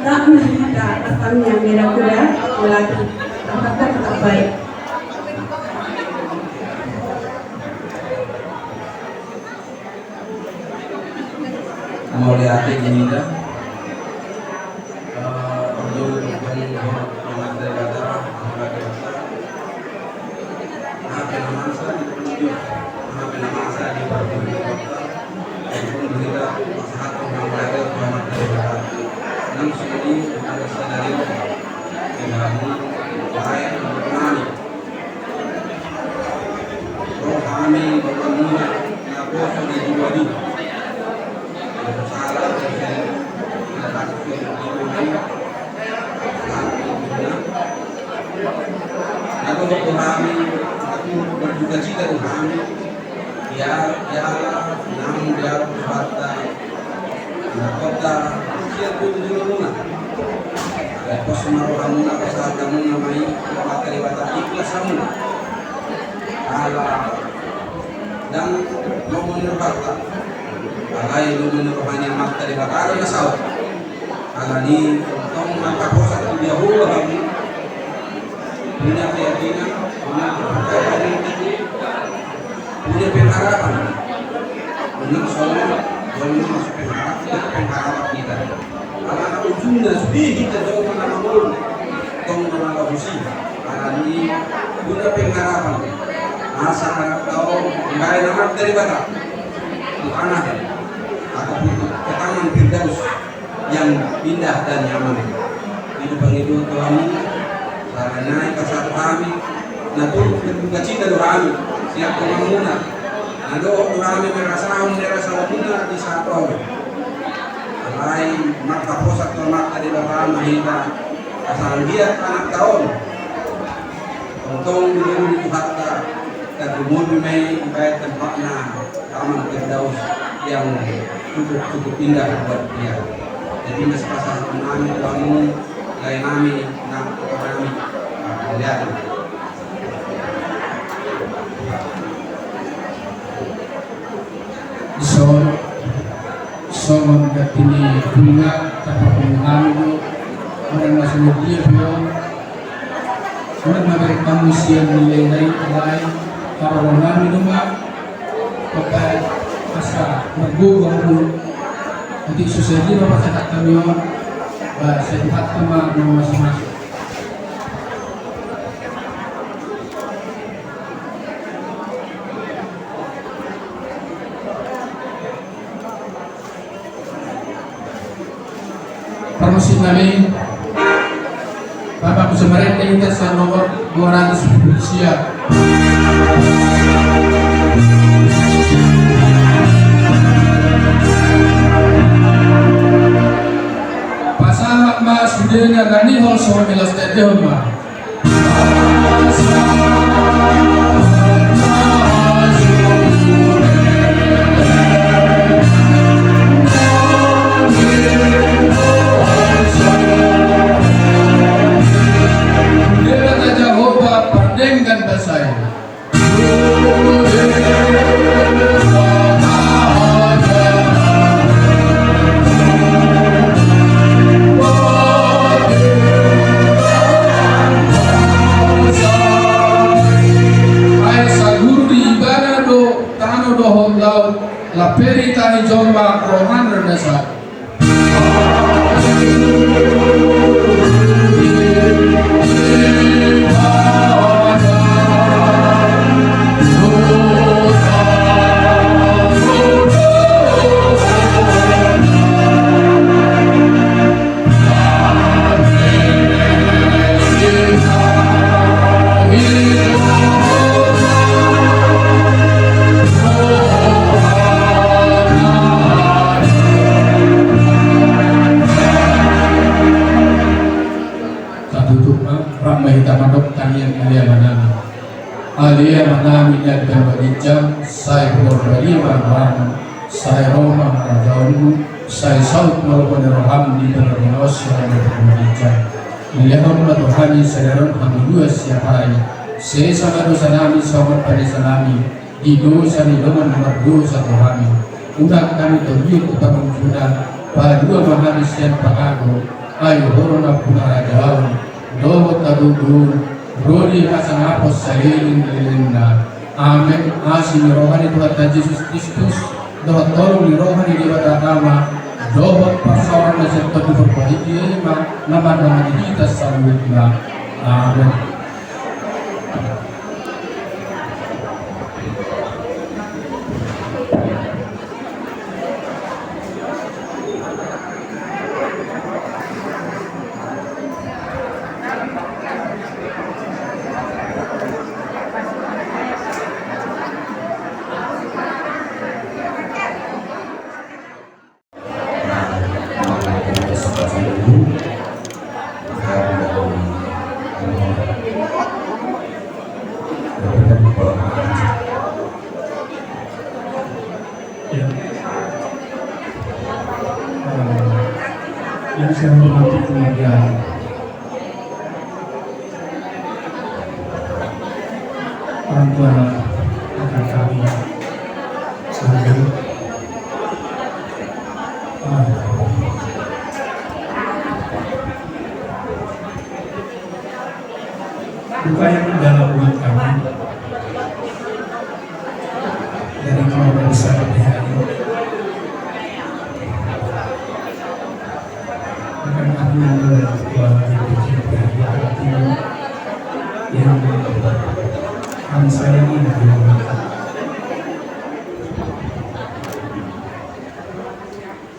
Speaker 8: rakna kita atang yang mera kuda lagi apa baik
Speaker 1: Mulai hati ini dah. Aku kami berduka cita kami ya namun dia berkata kota siapa dulu muna lepas maru muna pasal kamu namai mata lewat ikhlas kamu ala dan mau menurut alai lu menurut mata lewat ala nasau ala ni tong mata kosa dia hulu kami punya keyakinan, punya kepercayaan, punya pengharapan. Menurut saya, kalau masuk pengharapan kita, anak ujungnya sudah kita jauh mana mau, tong mana usi, anak ini punya pengharapan. Asa harap tahu, nggak nama dari barat, anak ataupun ketangan Firdaus yang indah dan nyaman. Hidup kami. Karena kasar kami, nato berduka cita do kami, siap kemana, nato kami merasa muna di satu. Alai mata posak atau mata di bawah mahita, kasar dia anak tahun. Untung dulu di harta, tapi mungkin mai ibarat tempatnya taman Firdaus yang cukup indah buat dia. Jadi masih pasal kami kamu lain kami nak kami lihat.
Speaker 10: So mengatini bunga tanpa pengaruh orang masih dia bilang orang memberi manusia nilai lain para orang rumah pakai asa mergugau nanti susah dia bapak cakap kami sehat sama masing-masing. Permusim kami Bapak Kusemerente kita sa nomor 200 siap. Pasal mas budenya gani hol so milas tete homa. La perita ni jomba rohan renesa. Alia manami dan berbijam, saya berbagi barang, saya Roma merajaun, saya saut maupun roham di dalam osya dan berbijam. Melihat Tuhan sederhana kami dua siap hari. Saya sama dosa kami sama pada salami di dosa di dengan nomor dosa kami. Undang kami terbiut utama sudah pada dua mahanis yang pakago. Ayo horona punarajaun, doa tadudu. Rodi kasang apos saliling lilinda. Amin. Asin rohani Tuhan Yesus Kristus. Doa tolong di rohani di agama. Doa pasaran na siya pagpapahiye naman naman kita sa na amen.
Speaker 6: Yang saya hormati kemudian orang tua akan kami sebagai duka yang mendalam buat kami dari keluarga besar di hari ini. Yang kami sayangi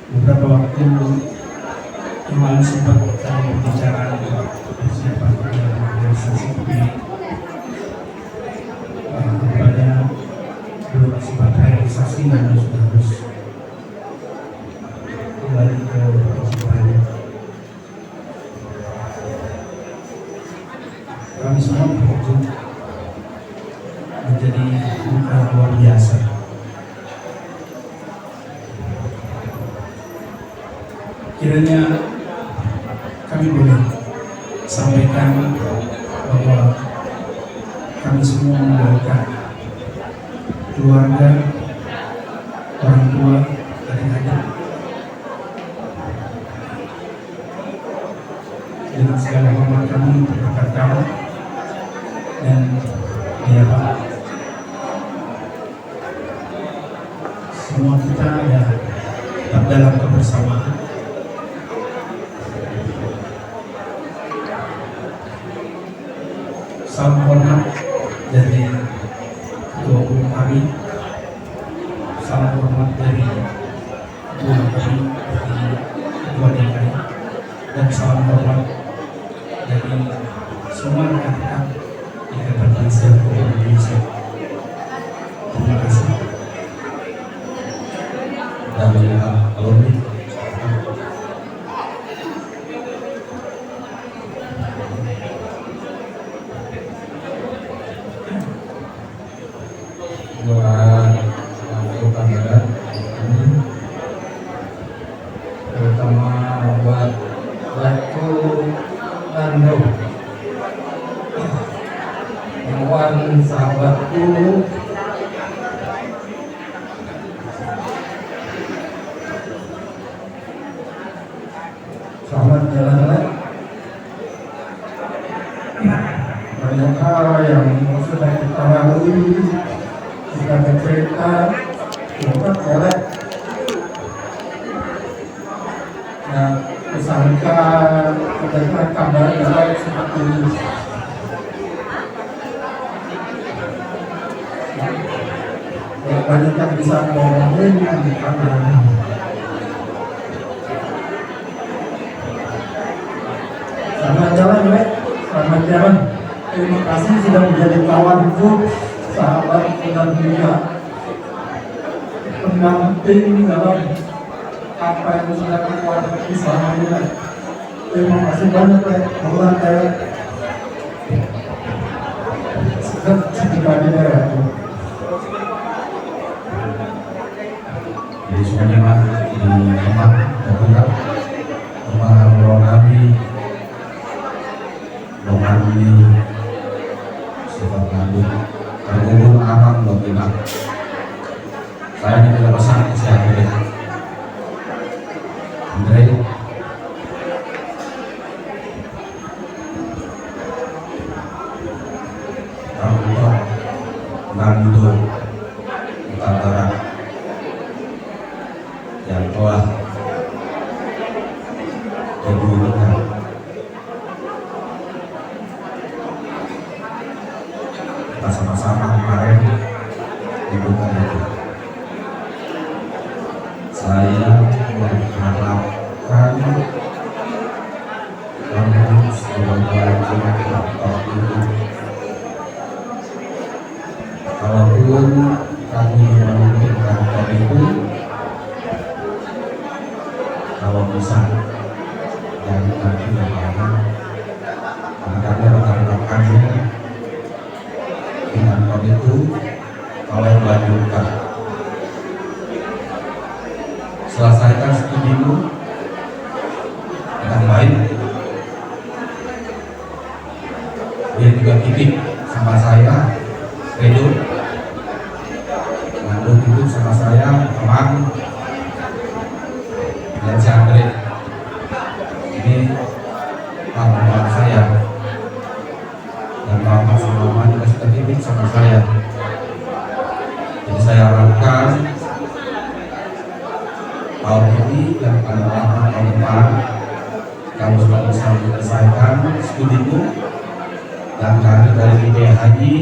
Speaker 6: beberapa waktu yang lalu sempat kami berbicara persiapan organisasi ini pada belum sempat realisasi dan sudah harus kembali ke persiapannya. Kami semua berkunjung menjadi duka luar biasa. Kiranya kami boleh sampaikan bahwa kami semua mendoakan keluarga, orang tua, adik-adik dengan segala hormat kami berkata dan ya Pak, semua kita ya tetap dalam kebersamaan. Salam hormat dari Ketua Umum kami, salam hormat dari Ketua kami, Ketua DKI, dan salam hormat dari semua rekan-rekan Ikatan Pensiun Indonesia. Terima kasih.
Speaker 1: Kami alumni buat angkutan darat, terutama buat Lekku Bandung, kawan sahabatku, selamat jalan. Banyak hal yang sudah kita lalui, kita bercerita, kita kolek. Nah, disangka kita kabar yang seperti ini. Banyak yang bisa ngomongin karena selamat jalan, Lek. Selamat jalan. Terima kasih sudah menjadi kawanku, sahabat dan juga pendamping dalam apa yang sudah kuadati selama ini. Terima kasih banyak, Lek. Allah Lek. Sekitar di daerah.
Speaker 7: Jadi semuanya di tempat terbuka rumah kami Romani sifat nabi terhubung aman loginak saya ini tidak pesan siapa ya Andre Rambutan Nando Utara yang telah
Speaker 5: kemarin dibuka itu. Saya mengharapkan kamu sebagai laptop itu, kalaupun kami memimpin kantor itu, kalau bisa dari kami bagaimana, karena kami rekan-rekannya di kantor itu, kalau melanjutkan selesaikan studimu dengan baik. Dia juga titip sama saya, Edo, lalu titip sama saya, Amang, dan si Andre. Ini bapak saya, dan bapak sama mama juga sudah titip sama saya. Jadi saya harapkan tahun ini dan pada tahun depan kamu sudah bisa menyelesaikan studimu, dan kami dari IPHI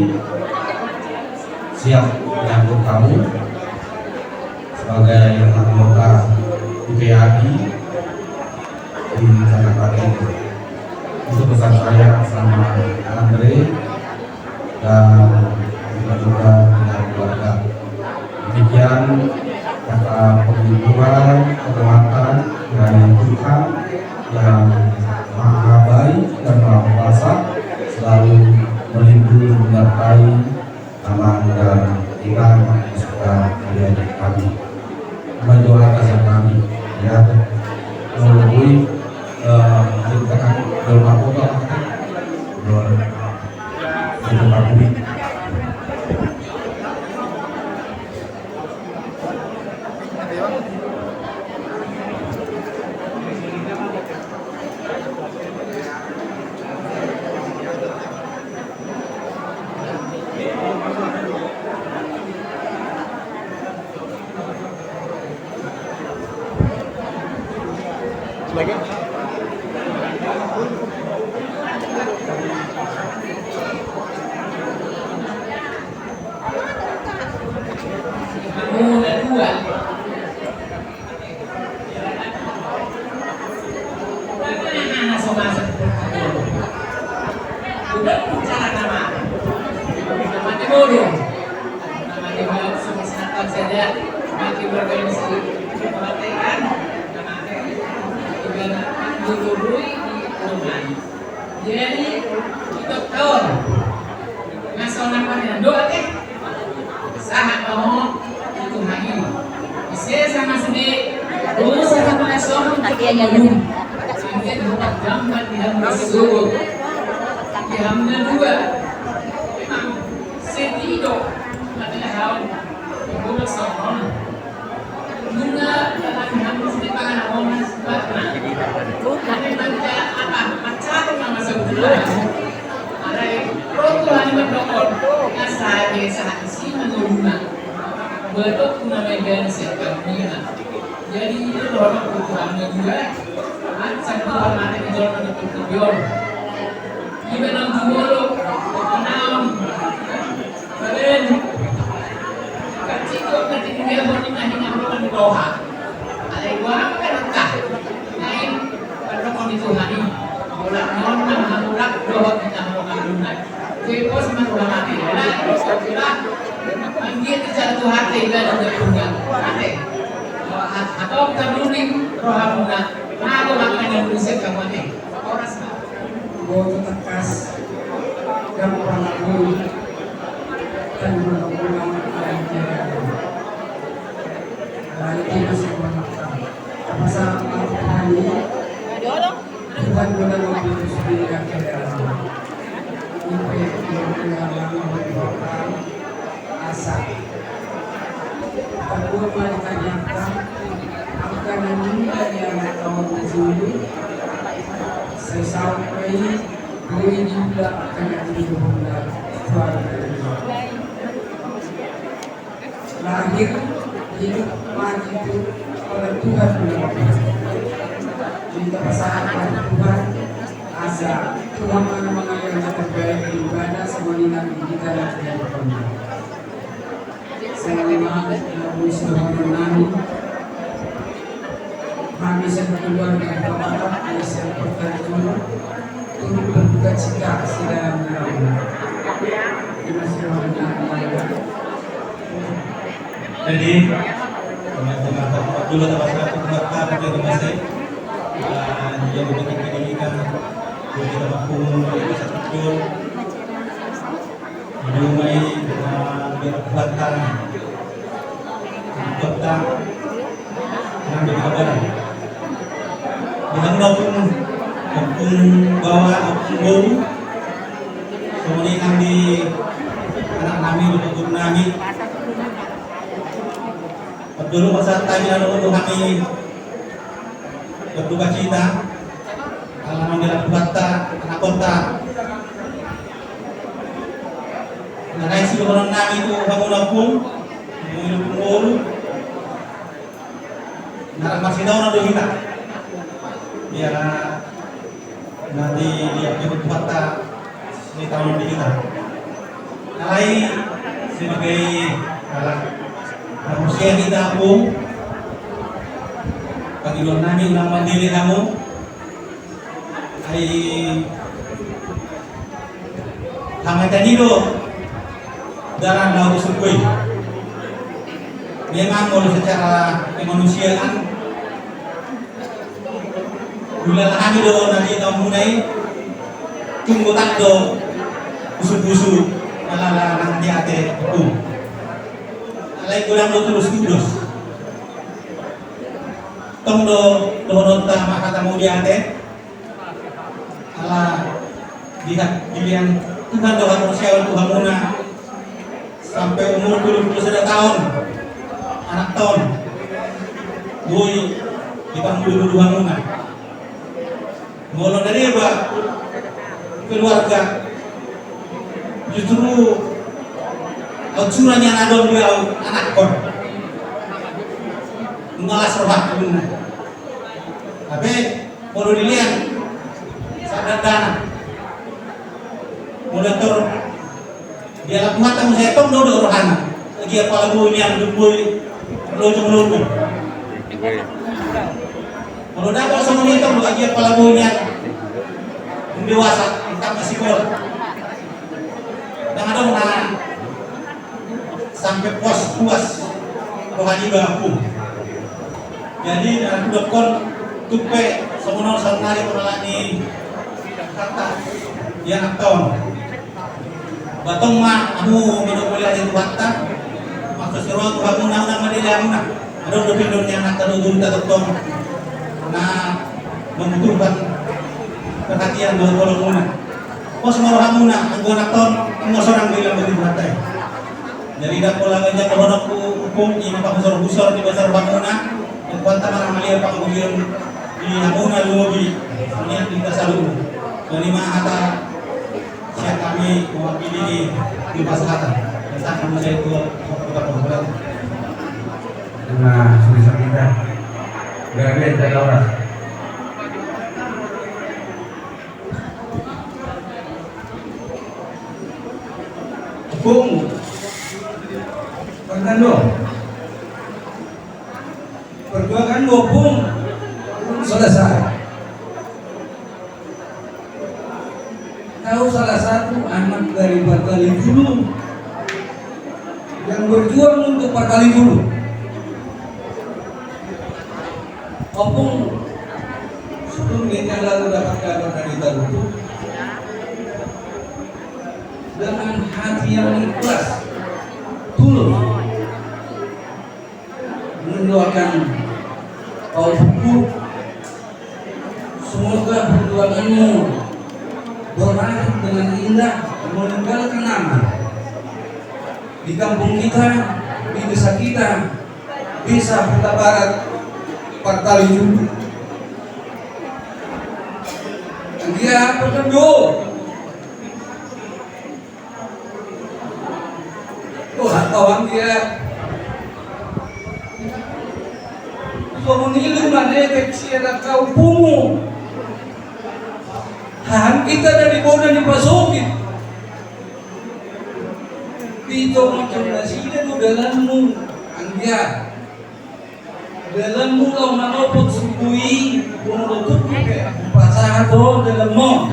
Speaker 5: siap menyambut kamu sebagai anggota IPHI di Jakarta ini. Itu pesan saya sama Andre dan juga dengan keluarga. Demikian kata penghiburan, penguatan dari Tuhan yang Maha Baik dan Maha Kuasa selalu melindungi, menyertai aman dan iman serta menjadi kami. Mendoakan yang kami ya melalui menciptakan doa doa publik.
Speaker 11: Jadi itu tahun nasional pada doa teh sangat mau itu lagi. Saya sama sedih dulu saya nasional kakinya dulu. Sampai dua jam tidak masuk. Jamnya dua. Memang setido pada tahun dua tahun. Bunga dalam hampir sedih pangan orang sebabnya. Tapi nanti apa macam nama sebulan. Ada peraturan berdoa. Asal saat isi menurunkan. Betul kuna megan sekarang. Jadi itu orang kebutuhannya juga. Asal Tuhan ada di dalam kebutuhan. Gimana dulu? Enam. Kalian kecil ketika dia bernyanyi orang di bawah. Ada orang berkah. Lain berdoa di Tuhan ini. Bolak non menolak doa kita melakukan dunia. Jadi pos menolak mati. Dia tidak Tuhan tidak ada punya. Atau kita berunding roh punya. Lalu makan yang berusia kamu ini. Orang sama. Gua tekas dan orang aku dan orang aja. Lagi masih makan. Apa sama Tuhan ini? Tuhan benar benar sendiri yang kerana. Ini yang asa. Aku mari tanyakan akan meninggal yang tahun dulu. Sesampai boleh juga akan dihubungkan lahir hidup mati itu oleh Tuhan menyebabkan minta pasangan Tuhan asa Tuhan mana yang terbaik di ibadah semua kita dan tidak berpandang. Kami sa keluarga Bapak Aisyah Pertanian turut berduka cita sila merawat. Terima kasih.
Speaker 6: Jadi teman-teman dulu tempat satu tempat tempat saya yang begitu pendidikan kita mampu satu betul mulai berkekuatan kota mengambil kabar dengan maupun bawa baru kemudian kami anak kami untuk kami dulu masa tanya untuk kami berduka cita kalau menjelang kota anak kota nah isi orang kami itu bangun lampung mulu nah masih tahu nanti kita ya nanti dia ikut kota ini tahun ini kita lain sebagai manusia kita pun bagi luar nami ulang mandiri kamu ay hamay tanido darah laut sukui memang kalau secara kemanusiaan bulan kami do nanti tahun mulai tunggu takdo busuk-busuk alala nanti ate itu alay kurang lo terus tong do nonta makata mau di ate ala lihat pilihan Tuhan doa manusia Tuhan muna sampai umur 21 tahun anak tahun boy dipanggil Tuhan muna ngolong dari apa keluarga justru curangnya nadon dia anak kon ngalas rohak muna tapi perlu dilihat sadar dana mulai tur dia lakukan tamu saya tong do rohana lagi apa lagu yang dubui lojo kalau dapat sama itu lagi apa lagu yang dewasa entah masih kol dan ada mana sampai pos puas rohani baku jadi aku dokon tupe semono sanari peralani kata yang tahun batong ma amu minum kuliah di Tuanta maksud seruang Tuhan undang-undang madila ada udah pindonnya anak terudul tetong nah membutuhkan perhatian dari kolom muna pos maroha muna anggo anak tahun anggo sorang bilang begitu batai jadi dak pola ganja kohonokku hukum ini pakusor busor di pasar banguna dan Tuanta marah malia pangugian di amuna lumogi ini kita selalu dan lima kata siap kami mewakili di Pasahatan. Saya kamu saya itu bukan pemberat.
Speaker 5: Nah, susah kita. Gak ada orang. Bung, perjuangan lo, Bung, selesai. Kau salah satu anak dari Patali dulu yang berjuang untuk Patali dulu. Opung sebelum yang lalu dapat kabar dari Tarutu dengan hati yang ikhlas, tulus mendoakan kau buku. Semoga perjuanganmu berakhir dengan indah meninggalkan nama di kampung kita, di desa kita, desa Huta Barat, Partali Jumbo. Dia pekerja, Tuhan kawan dia, pemenilu mana deteksi ada kau pungu. Tahan kita dari bodoh dipasukin. Dito macam nasi dan udalanmu
Speaker 10: dia dalam mulau manopot sukui menutup pasado dalam mo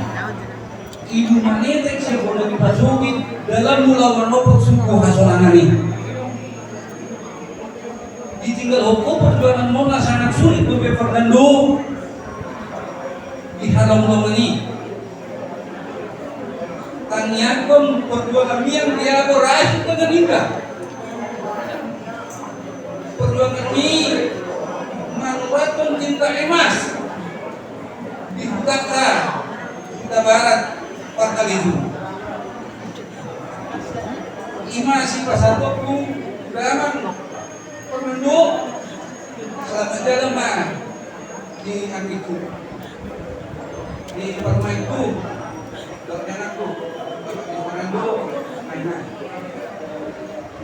Speaker 10: ibu manetek siya boleh dipasukin dalam mulau manopot suku hasonanani ditinggal hukum perjuangan mo na sangat sulit Bebe Fernando di halau-halau ini tanyakan perjuangan yang dia berhasil dengan indah perjuangan ini manfaatkan cinta emas di Jakarta kita barat partai itu ima si pasatoku daman pemenduk selama jalan mah di anakku di permainku dokter anakku di Fernando mainan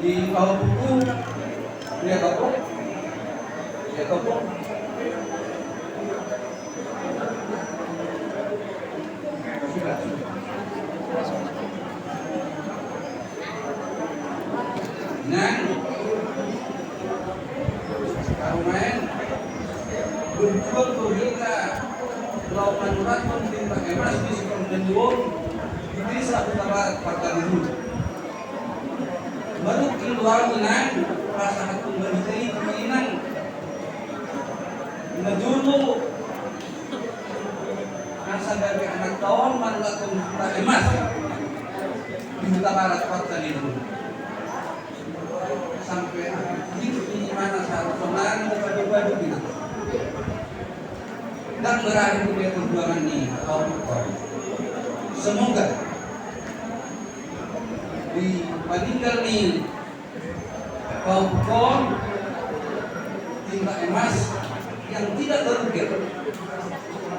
Speaker 10: di bawah buku dia toko nah kalau main berjuang berhila lawan raton bintang emas di sekolah dan duo di desa utara Partai itu baru keluar menang rasa hati menjadi keinginan menjulu rasa dari anak tahun manlatung Partai emas di utara Partai itu sampai hidup ini mana saat kemarin baju-baju gitu dan berakhir dia perjuangan ini semoga di meninggal nih kaum tinta emas yang tidak terukir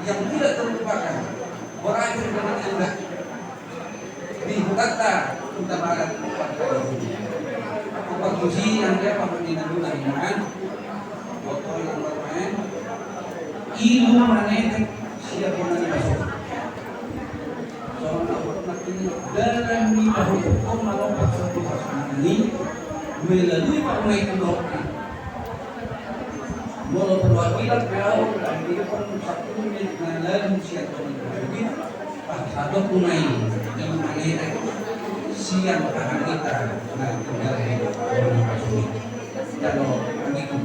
Speaker 10: yang tidak terlupakan berakhir dengan indah di Jakarta Kota Barat Puji yang dia pemerintahan dulu dengan foto yang bermain ilmu manetek siap menjadi masuk soalnya dalam niat hukum melakukan satu pasangan ini melalui permain dokter mulai perwakilan kau dan dia pun satu menit lalu siap menjadi pasado punai yang manetek siang akan kita dari orang pasuni kalau begitu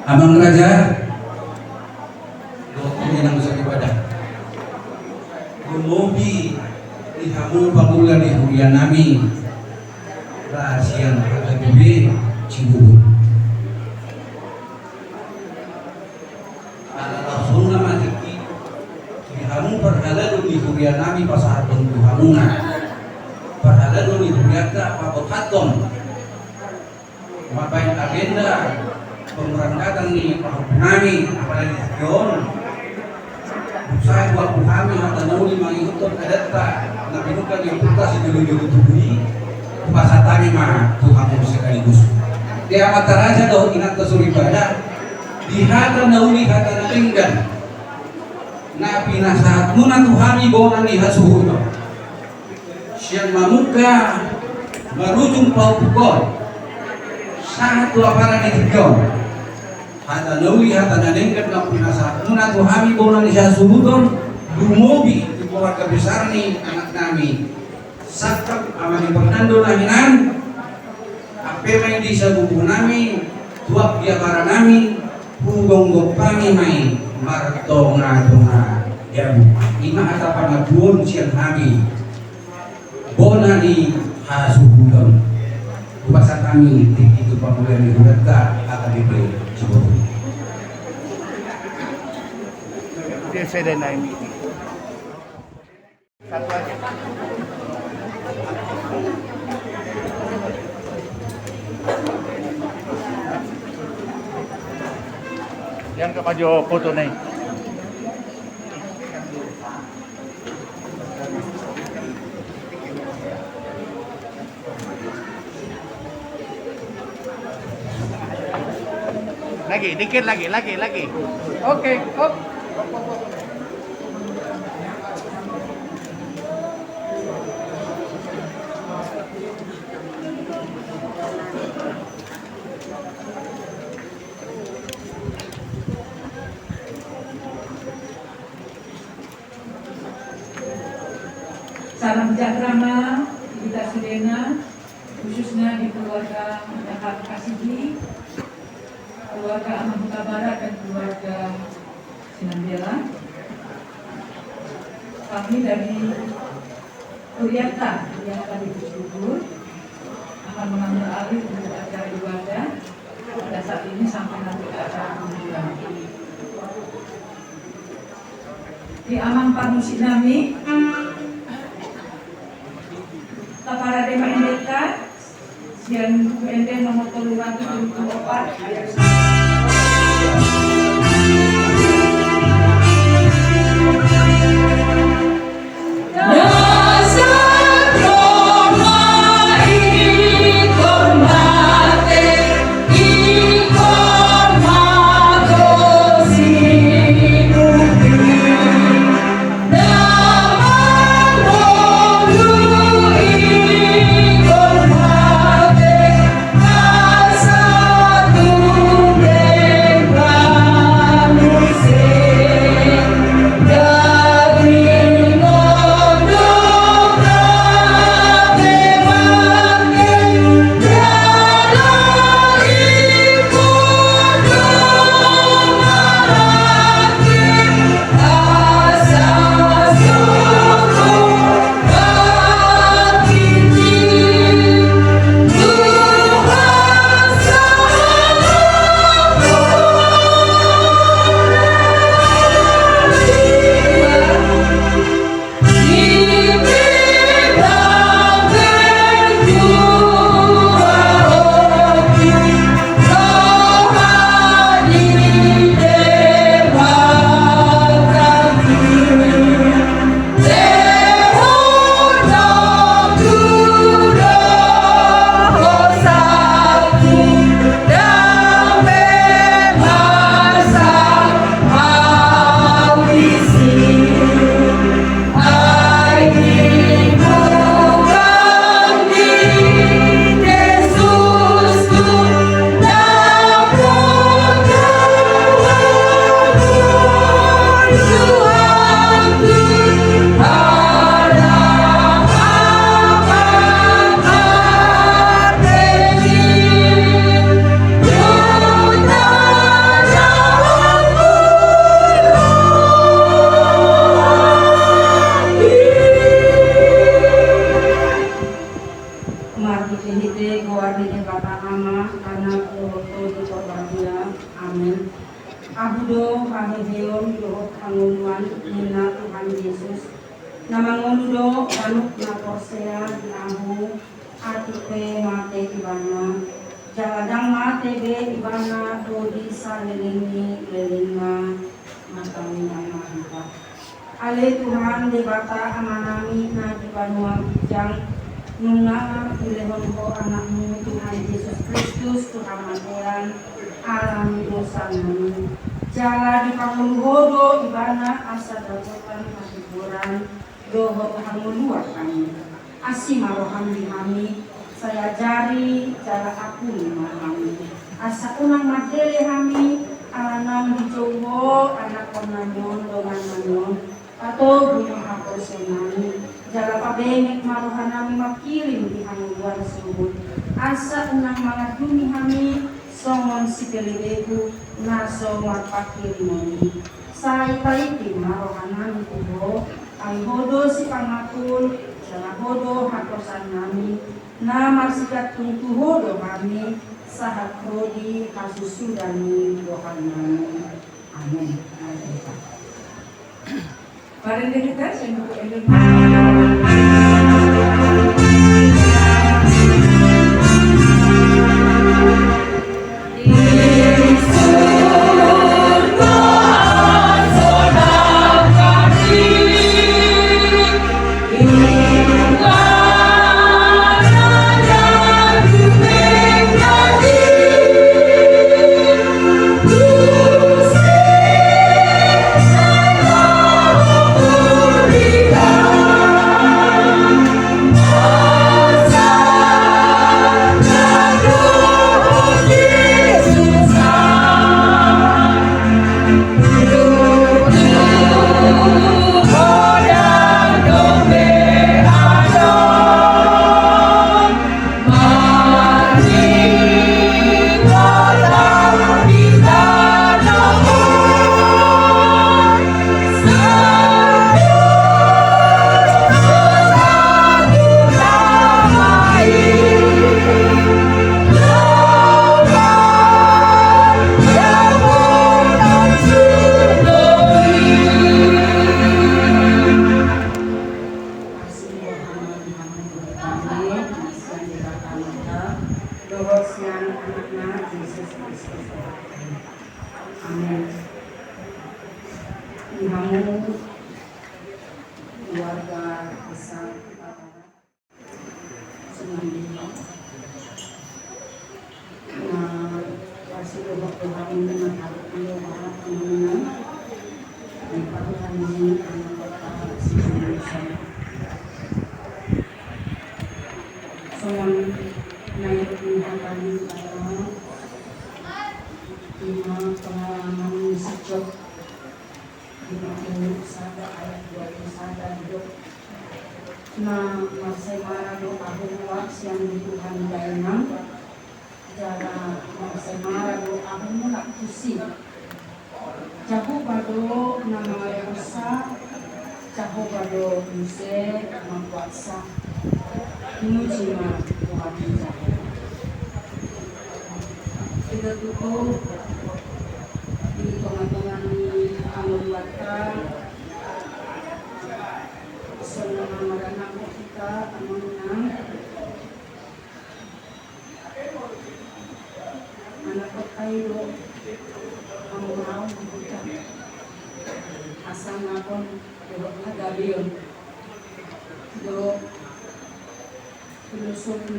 Speaker 10: Abang Raja yang besar ibadah Gumobi dihamu pamulan di hurian nami rahasia agak Cibubur ada langsung nama tiki dihamu perhala di hurian nami pasar tentu hamuna perhala di hurian apa katon mapain agenda pemberangkatan nih nami apalagi John saya buat kami atau nauli mengikut adata nabi nukan yang putas itu dulu tubuhi bahasa tani mah Tuhan sekaligus dia mata raja doh ingat kesuribadah di hata nauli hata tinggal nabi nasahat muna Tuhami bawa ni hasuhu siang mamuka merujung pau pukul sangat tua para ditigong hata nauli hata nanengkat na pinasahat muna Tuhami bawa ni hasuhu dumobi di keluarga besar nih anak kami sakap amani Fernando lahinan ape may di sa bubu nami tuak biakara nami hugong gopami may marto nga yabu ima ata pangabuon siyang nami bona ni hasuhulon upasa kami itu pamulya ni Hudata akan diberi Cibubur
Speaker 12: dia saya dan ini satu aja yang ke maju foto nih dikit lagi. Oke, op.
Speaker 11: Salam sejahtera kita Sudena, khususnya di keluarga Jakarta Kasih, keluarga Aman Huta Barat dan keluarga Sinambela. Kami dari Kuriata yang tadi bersyukur akan mengambil alih untuk acara ibadah pada saat ini sampai nanti ke acara pembukaan. Di Amang Parmusi Nami para dema indeka siang ende nomor 374 ayat
Speaker 13: 'Cause
Speaker 8: soman naik menghadapan karena lima pengalaman sejak 51 ayat 21 hidup. Nah, masih marah doa buat yang Tuhan dalam cara masih marah doa mulak kusi. Jago bado nama Rosa, jago bado muse mempuasa. Ini cuma Tuhan jago. Kita tutup di tengah-tengah Amun Watra selama anak kita amunang anak kayo amurau kita asal ngapon agabion do filosofi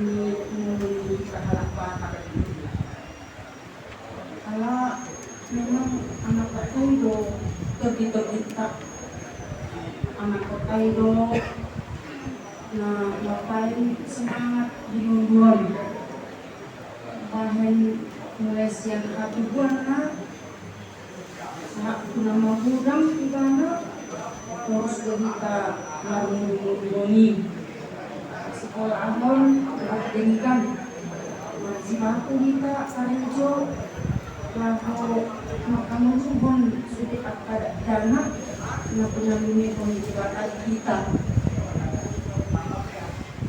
Speaker 8: ini kahalak patak ala memang anak kayo tergita-gita anak kayo na ngapain semangat bingung bahan mulai siang katubuan na saat nama gudang ibana terus kita marungi sekolah amon dengan masih batu kita karejo lalu makanan subon sudah ada dana na penamuni pembicaraan kita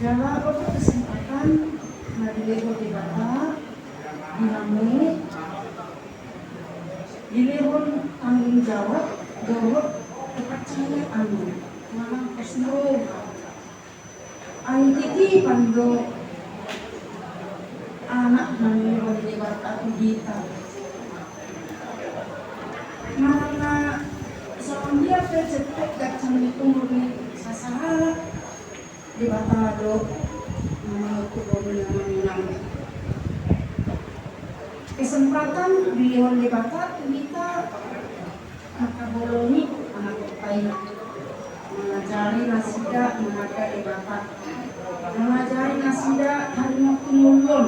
Speaker 8: dalam kesempatan Nadilego di bata dinamik dilehon tanggung jawab kepercayaan malang kesno aiti pando anak Nadilego di bata kita mana soal dia tercetek gacang ditunggu sasaran di bata do menang kesempatan bilion di bata kita makaboloni anak kain mengajari nasida mengaga di bata mengajari nasida harimau kumulon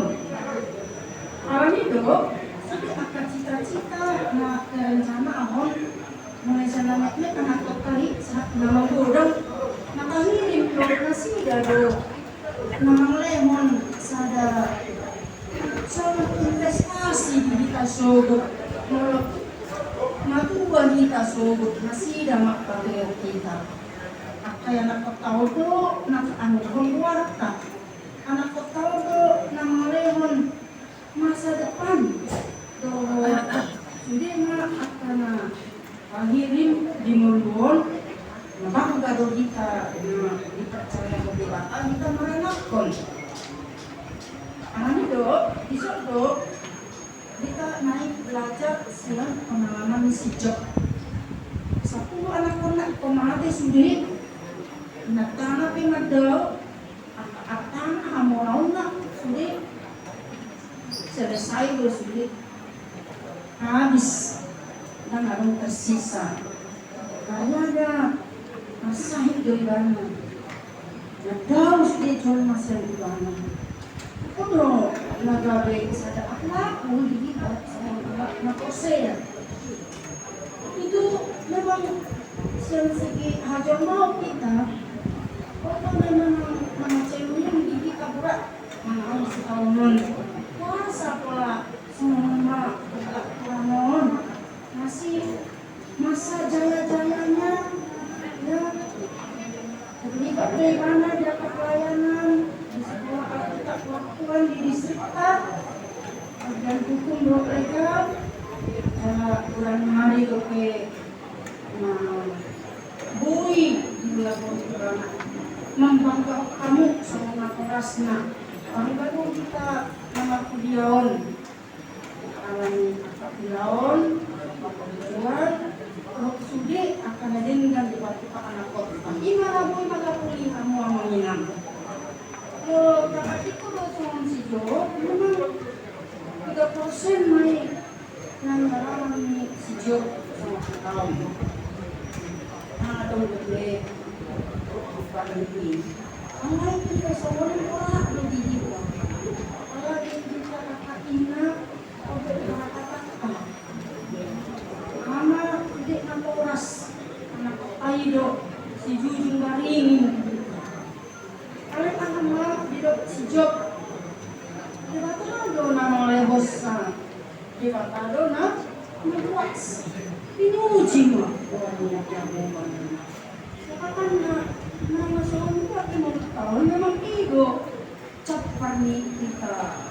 Speaker 8: awal itu sudah akan cita-cita na rencana ahon mulai selamatnya anak kali saat nama bodong nakahirim lokasi dado nama lemon sada soal investasi di kita sogot molok matuan kita sogot masih damak pakai kita kaya anak tahu tuh nak anu keluarga anak tahu tuh nama lemon masa depan sudah nak akan pahirim di mulun maka kalau kita dipercaya kebebasan kita merenakkan ini dok, besok dok kita naik belajar siang pengalaman sejak 10 anak-anak pemati sudah nak tanah pingadau akan hamorau nak sudah selesai sudah habis dan harus tersisa karena ada masa hidup ibana tahu sudah jual masa ibana kudo nagabe sada akhlak hindi kita sama saya itu memang segi hajar mau kita kalau memang ceweknya hindi kita berat mana si tahun puasa pola semua kurang masih masa jaya-jayanya ya terlibat dari mana dia pelayanan di sekolah tak waktuan di distrik A dan hukum mereka bulan hari ke bui di bulan membangga kamu sama kerasnya baru kita nama kudiaon alami kudiaon jual sudah akan ada dengan dibantu pak anak kau ini malah boy malah pulih kamu amanginam kakak itu doang si Jo memang 3% main nan orang si Jo sama tahun ada boleh bukan lebih kalau itu seorang orang lebih Batado na magwas. Pinuji mo ako ang nagyabuhan. Nakatan na namasoon ko at taon namang igo. Tsapar ni kita.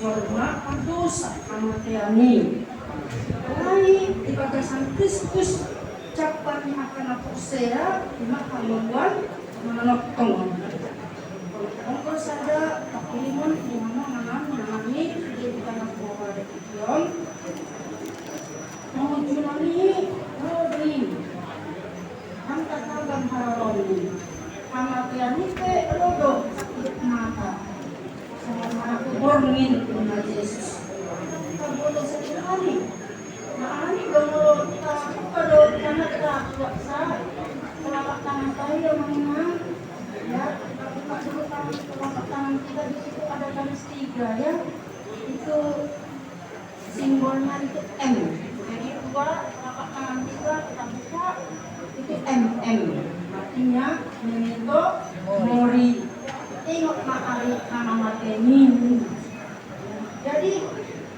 Speaker 8: Jorma ang dosa kamatayani. Ay, ipagasan Kristus. Tsapar ni akan ako saya. Makaluan. Manokong. Kung sada, pakilimon, nangani, hindi kita nagbuha rin yun. Mga junani, Rodin, ang tatagang hararon, kamatian ite, Rodo, sakit mata. Sa mga kuborngin na Jesus. Kabulo sa junani, naani gano, takot kanagkakwa sa kalakatan tayo mga ya, kalau tangan kita di situ ada garis 3 ya, itu simbolnya itu M. Jadi 2 telapak tangan kita buka itu MM. Artinya memento mori. Tengok hari nama mateni. Jadi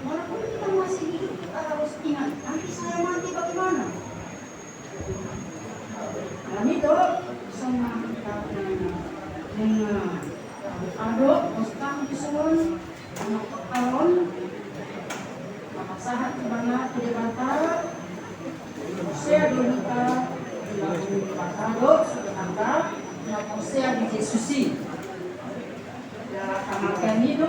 Speaker 8: walaupun kita masih hidup kita harus ingat nanti saya mati bagaimana. Nah itu sama kita dengan aduk, ustang disun, anak tahun, sahat kebana tidak batal, saya diminta dilakukan aduk, sudah angkat, nak saya di Yesusi. Ya kamakan itu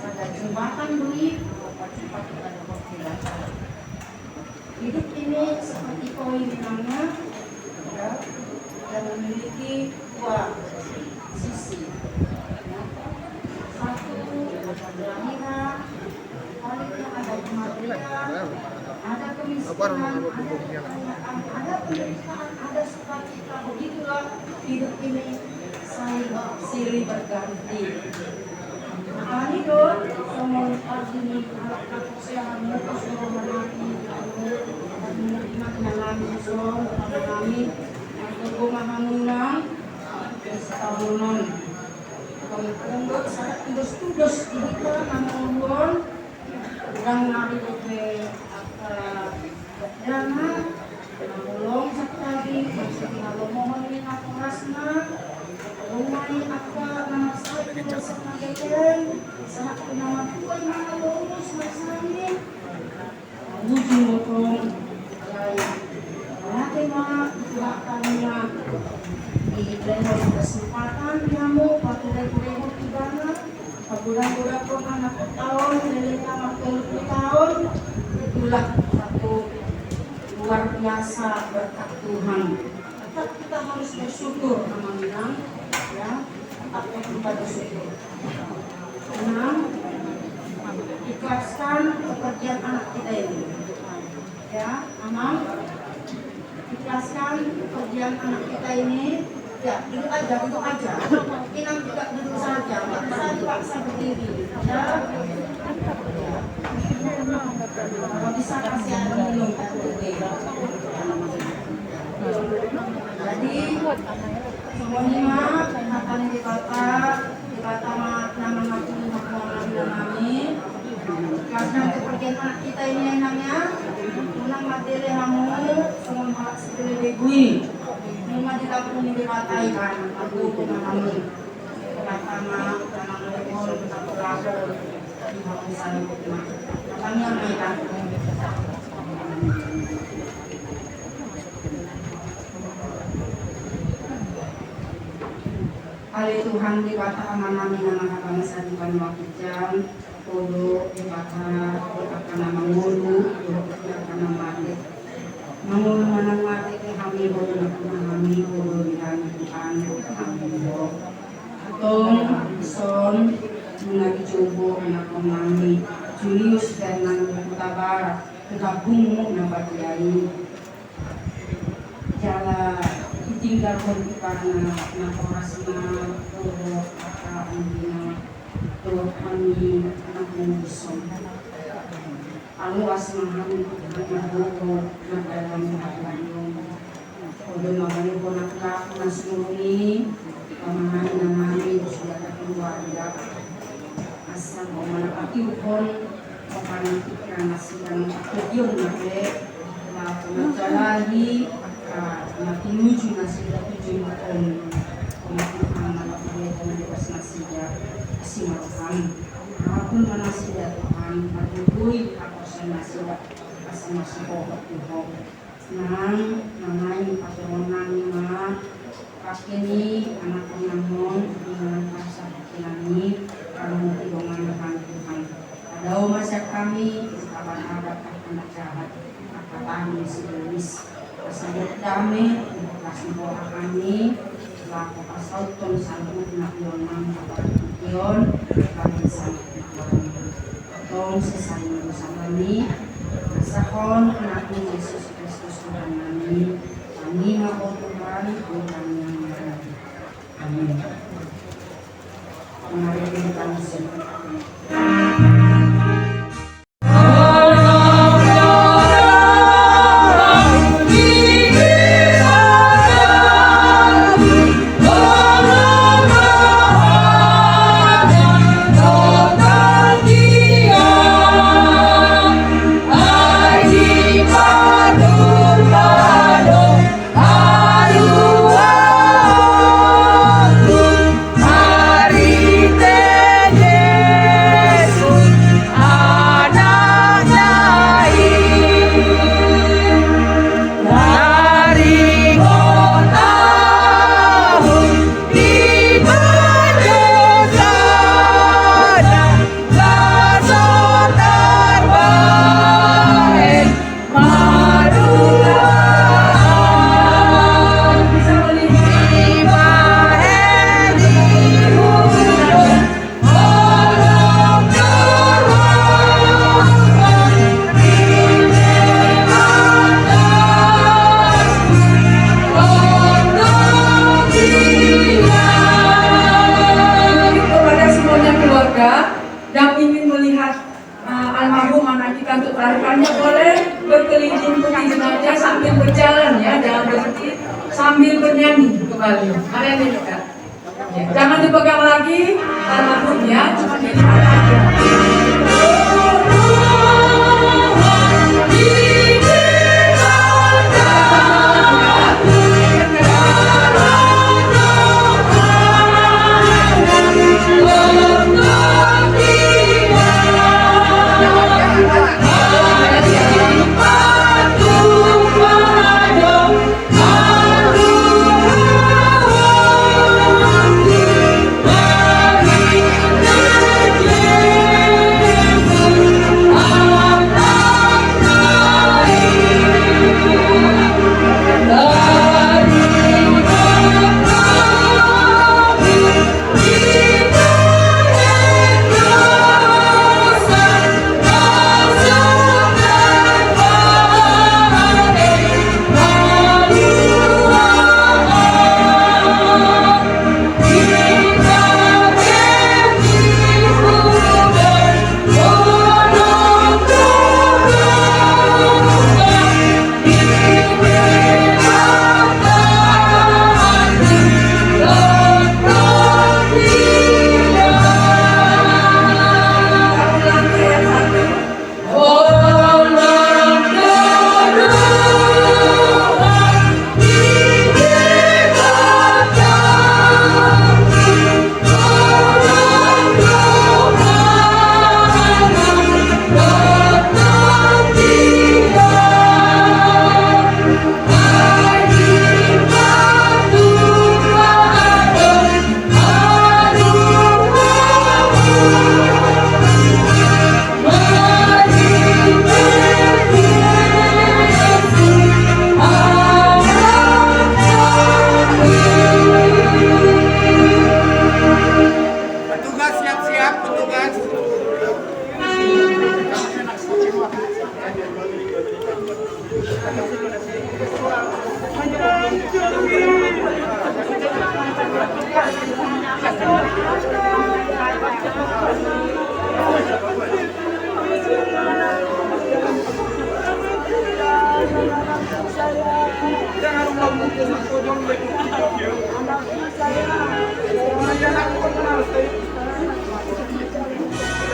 Speaker 8: ada jembatan duit, cepat kita dapat dilakukan. Hidup ini seperti koin namanya, ya, dan memiliki 2 sisi. Satu kelahiran, baliknya ada kematian, ada kemiskinan, ada kekayaan, ada penderitaan, ada sukacita. Begitulah hidup ini silih berganti. Nah itu semua ini kesehat muka suruh menanti, menerima mengalami suruh mengalami kegumahangunan. Tahunan kalau sangat tudus kita namun kurang nari ke dana nolong sekali kalau mohon ini aku rasna rumah ini apa nama saya itu sebagai sangat nama tuan mana lulus masanya uji motong nanti mah belakangnya diberikan kesempatan kamu pakai-pakai kibana pagulang-gulang kau anak tahun lelaki anak 20 tahun itulah satu luar biasa berkat Tuhan. Tetap kita harus bersyukur teman-teman ya, apa kita bersyukur. 6 ikhlaskan pekerjaan anak kita ini ya, aman. Ikhlaskan pekerjaan anak kita ini. Ya, duduk aja, Inang juga duduk saja, nggak bisa dipaksa berdiri. Ya, kalau bisa kasih air minum, Jadi, semuanya akan dibata nama kami. Karena kepergian anak kita ini enaknya, unang materi kamu, semua hal seperti begui. Rumah di kampung ini dibataikan, aku kami pertama tanah lemon atau lapor di kawasan rumah. Kami yang mereka. Hari Tuhan di bata amanami nama bangsa di Banua Kijang, Kodo di bata akan nama Mulu, akan nama Ade. Mangul manang mati ke kami bodo na kami bodo di Tuhan kami bodo. Atong son mga gijubo na kami Julius Fernando Tabar kagabung mo na bagay. Jala itinggal ko na oras na bodo ang dina to kami anak ng son. Aluas mahal magbuko magdalang magdalang Odo magaling ko nakaka na sumuni pamahan na namin sila keluarga asal mo malapatiupon pemanikan sidang tujuan nake lagi makin lucu nasidah tujuan makin aman dia dengan lepas nasidah asimakan apapun nasidah Tuhan madui aku nasidah masih pokok Tuhan namanya pasangan nama kakini anak namun dengan pasal kakini kalau tidak Tuhan ada masa kami kapan ada anak jahat kami sejenis kesebut kami kasih doa kami laku pasal ton sambut nak yonang yon kami sambut tong sesama bersama ni sahon anak Yesus Kristus Tuhan kami mau Tuhan Tuhan yang berkati. Amin. Mari kita berdoa.
Speaker 13: sambil bernyanyi kembali. Mari nyanyikan. Jangan dipegang lagi almarhumnya, cuma dilihat aja.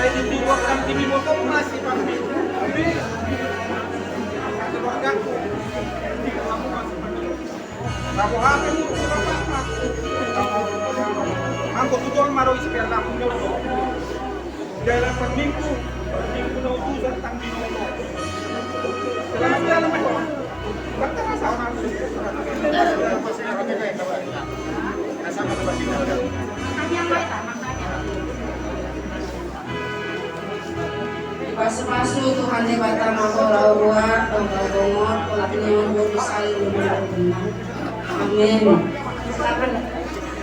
Speaker 12: Saya di Bogor, di Bogor masih Angko tujuan maro isi perla punya lo. Jalan perminggu na utusan tang binomo. Selamat jalan mo. Basta kasama ko. Kasama ko ba sila? Makanya may makanya.
Speaker 14: Pasu-pasu Tuhan di batang aku rawa bongor pelaknya guru saling benar. Amin.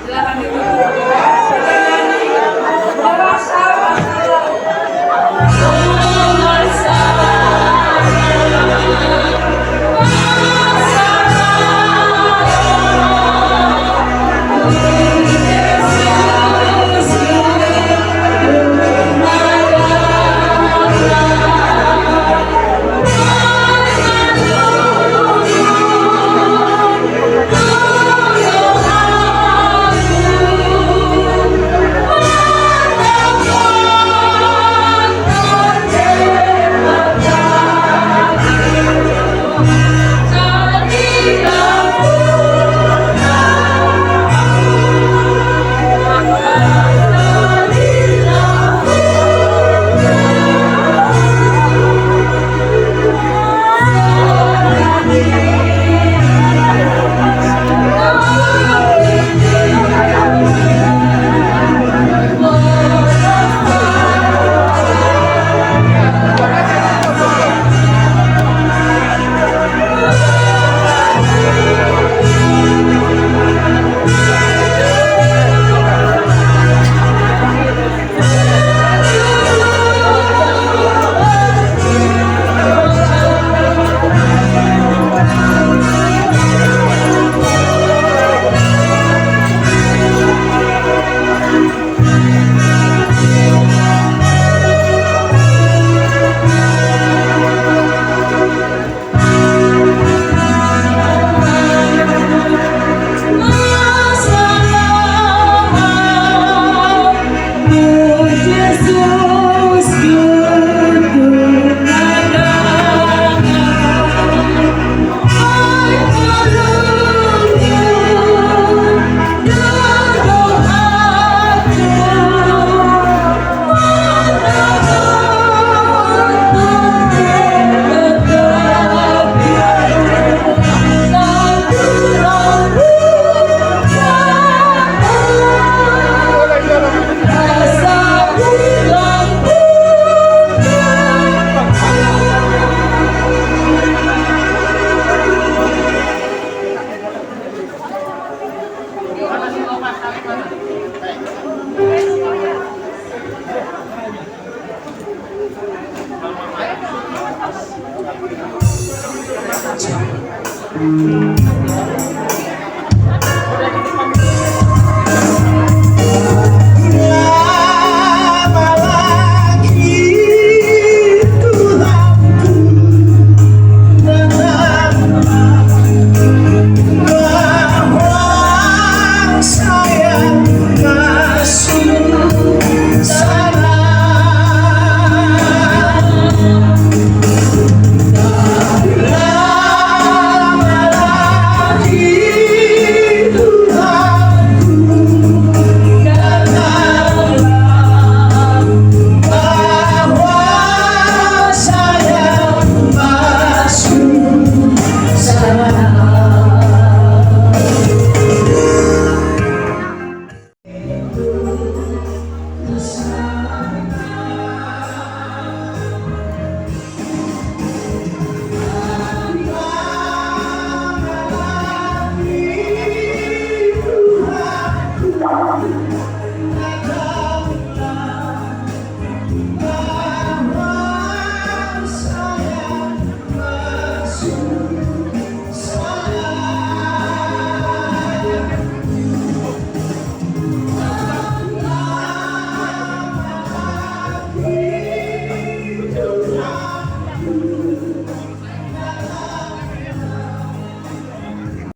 Speaker 14: Silakan ibu.